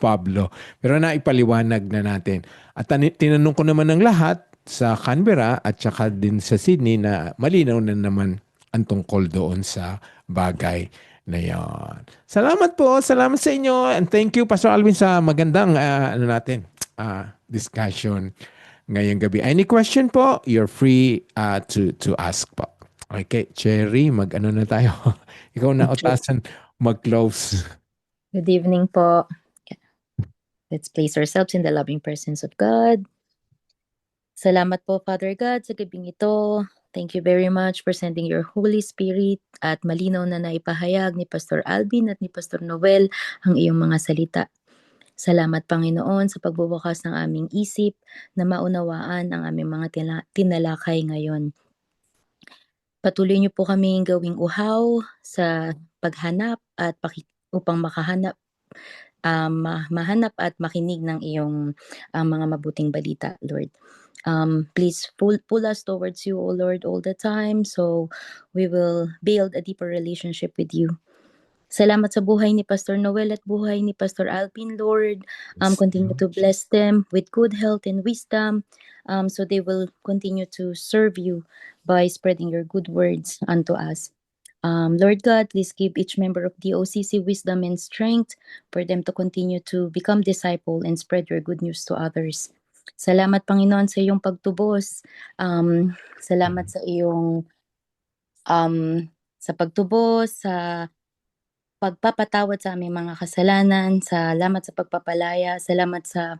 Pablo. Pero naipaliwanag na natin. At tinanong ko naman ng lahat sa Canberra at saka din sa Sydney na malinaw na naman ang tungkol doon sa bagay na yan. Salamat po. Salamat sa inyo. And thank you, Pastor Alvin, sa magandang discussion ngayong gabi. Any question po, you're free to ask po. Okay, Cherry, mag-ano na tayo? Ikaw na utasan mag-close. Good evening po. Let's place ourselves in the loving presence of God. Salamat po, Father God, sa gabing ito. Thank you very much for sending your Holy Spirit at malinaw na naipahayag ni Pastor Alvin at ni Pastor Noel ang iyong mga salita. Salamat, Panginoon, sa pagbubukas ng aming isip na maunawaan ang aming mga tinalakay ngayon. Patuloy niyo po kaming gawing uhaw sa paghanap at upang mahanap at makinig ng iyong mga mabuting balita, Lord. Please pull us towards you, O Lord, all the time, so we will build a deeper relationship with you. Salamat sa buhay ni Pastor Noel at buhay ni Pastor Alvin, Lord. Continue to bless them with good health and wisdom, so they will continue to serve you by spreading your good words unto us. Lord God, please give each member of the OCC wisdom and strength for them to continue to become disciple and spread your good news to others. Salamat, Panginoon, sa iyong pagtubos. Salamat sa iyong sa pagtubos, sa pagpapatawad sa aming mga kasalanan. Salamat sa pagpapalaya. Salamat sa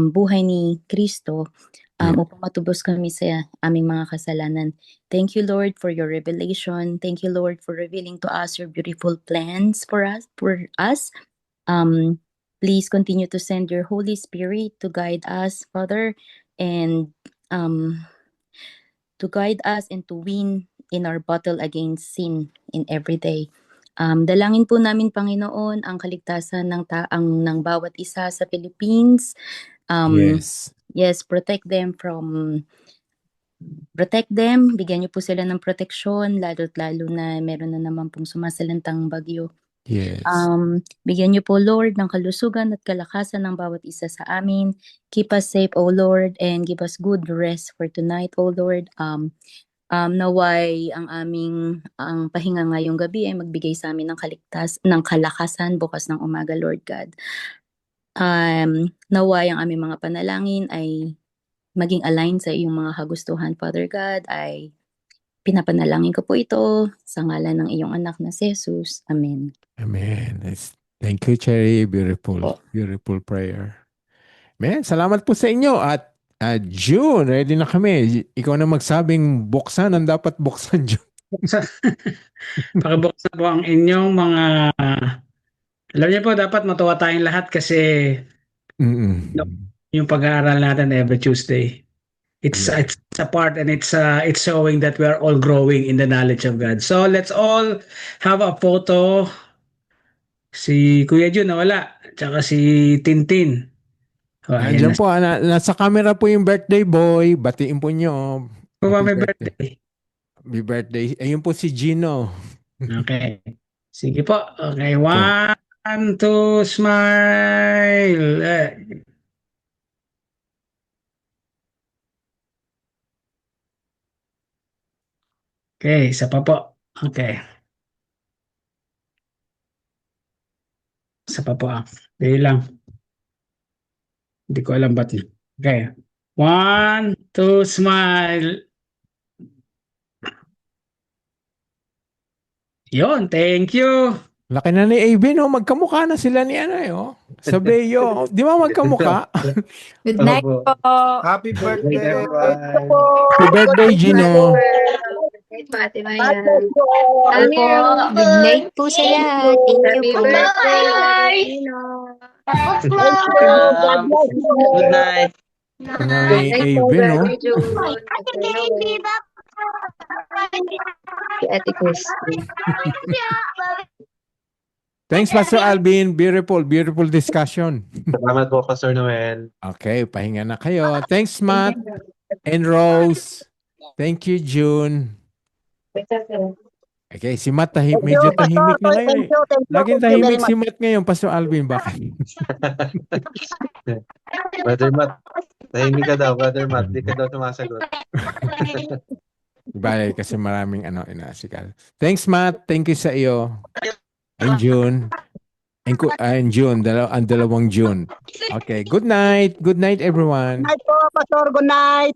buhay ni Kristo upang matubos kami sa aming mga kasalanan. Thank you, Lord, for your revelation. Thank you, Lord, for revealing to us your beautiful plans for us. Please continue to send your Holy Spirit to guide us, Father, and to guide us and to win in our battle against sin in every day. Dalangin po namin, Panginoon, ang kaligtasan ng bawat isa sa Philippines. Yes, protect them, bigyan niyo po sila ng proteksyon, lalo't lalo na meron na naman pong sumasalantang bagyo. Yes. Bigyan niyo po, Lord, ng kalusugan at kalakasan ng bawat isa sa amin. Keep us safe, O Lord, and give us good rest for tonight, O Lord. Naway ang pahinga ngayong gabi ay magbigay sa amin ng kalakasan bukas ng umaga, Lord God. Naway ang aming mga panalangin ay maging align sa iyong mga kagustuhan, Father God. Ay pinapanalangin ko po ito sa ngalan ng iyong anak na si Jesus. Amen. Amen. Thank you, Cherry. Beautiful prayer. Amen. Salamat po sa inyo. At June, ready na kami. Ikaw na magsabing buksan ang dapat buksan, June. Pakibuksan po ang inyong mga... Alam niyo po, dapat matuwa tayong lahat kasi yung pag-aaral natin every Tuesday. It's a part and it's showing that we are all growing in the knowledge of God. So let's all have a photo. Si Kuya Jun nawala, tsaka si Tintin. Andiyan po, nasa camera po yung birthday boy. Batiin po nyo. May birthday. Happy birthday. Ayun po si Gino. Okay. Sige po. Okay, 1, 2, smile. Okay, isa pa po. Okay. Isa pa po. Dali lang. Hindi ko alam ba't. Okay. 1, 2, smile. Yun, thank you. Laki na ni AB, no? Magkamukha na sila ni ano, oh. Sa Beyo. Di ba magkamukha? Good night Opo. po. Happy birthday! Happy birthday, Gino. Ate Maya. Good night po sa lahat. Thank you po. Good night. Ano ni AB, no? Si Ate Christy. Thanks, Pastor Alvin. Beautiful, beautiful discussion. Salamat po, Pastor Noel. Okay, pahinga na kayo. Thanks, Matt and Rose. Thank you, June. Okay, si Matt medyo tahimik na ngayon. Thank you. Laging Thank you very tahimik si Matt ngayon, Pastor Alvin. Bakit? Brother Matt, nahimik ka daw, Brother Matt. Di ka daw sumasagot. Bale, kasi maraming inasikal. Thanks, Matt. Thank you sa iyo. And June. And June. Ang dalawang June. Okay, good night. Good night, everyone. Good night po, Pastor. Good night.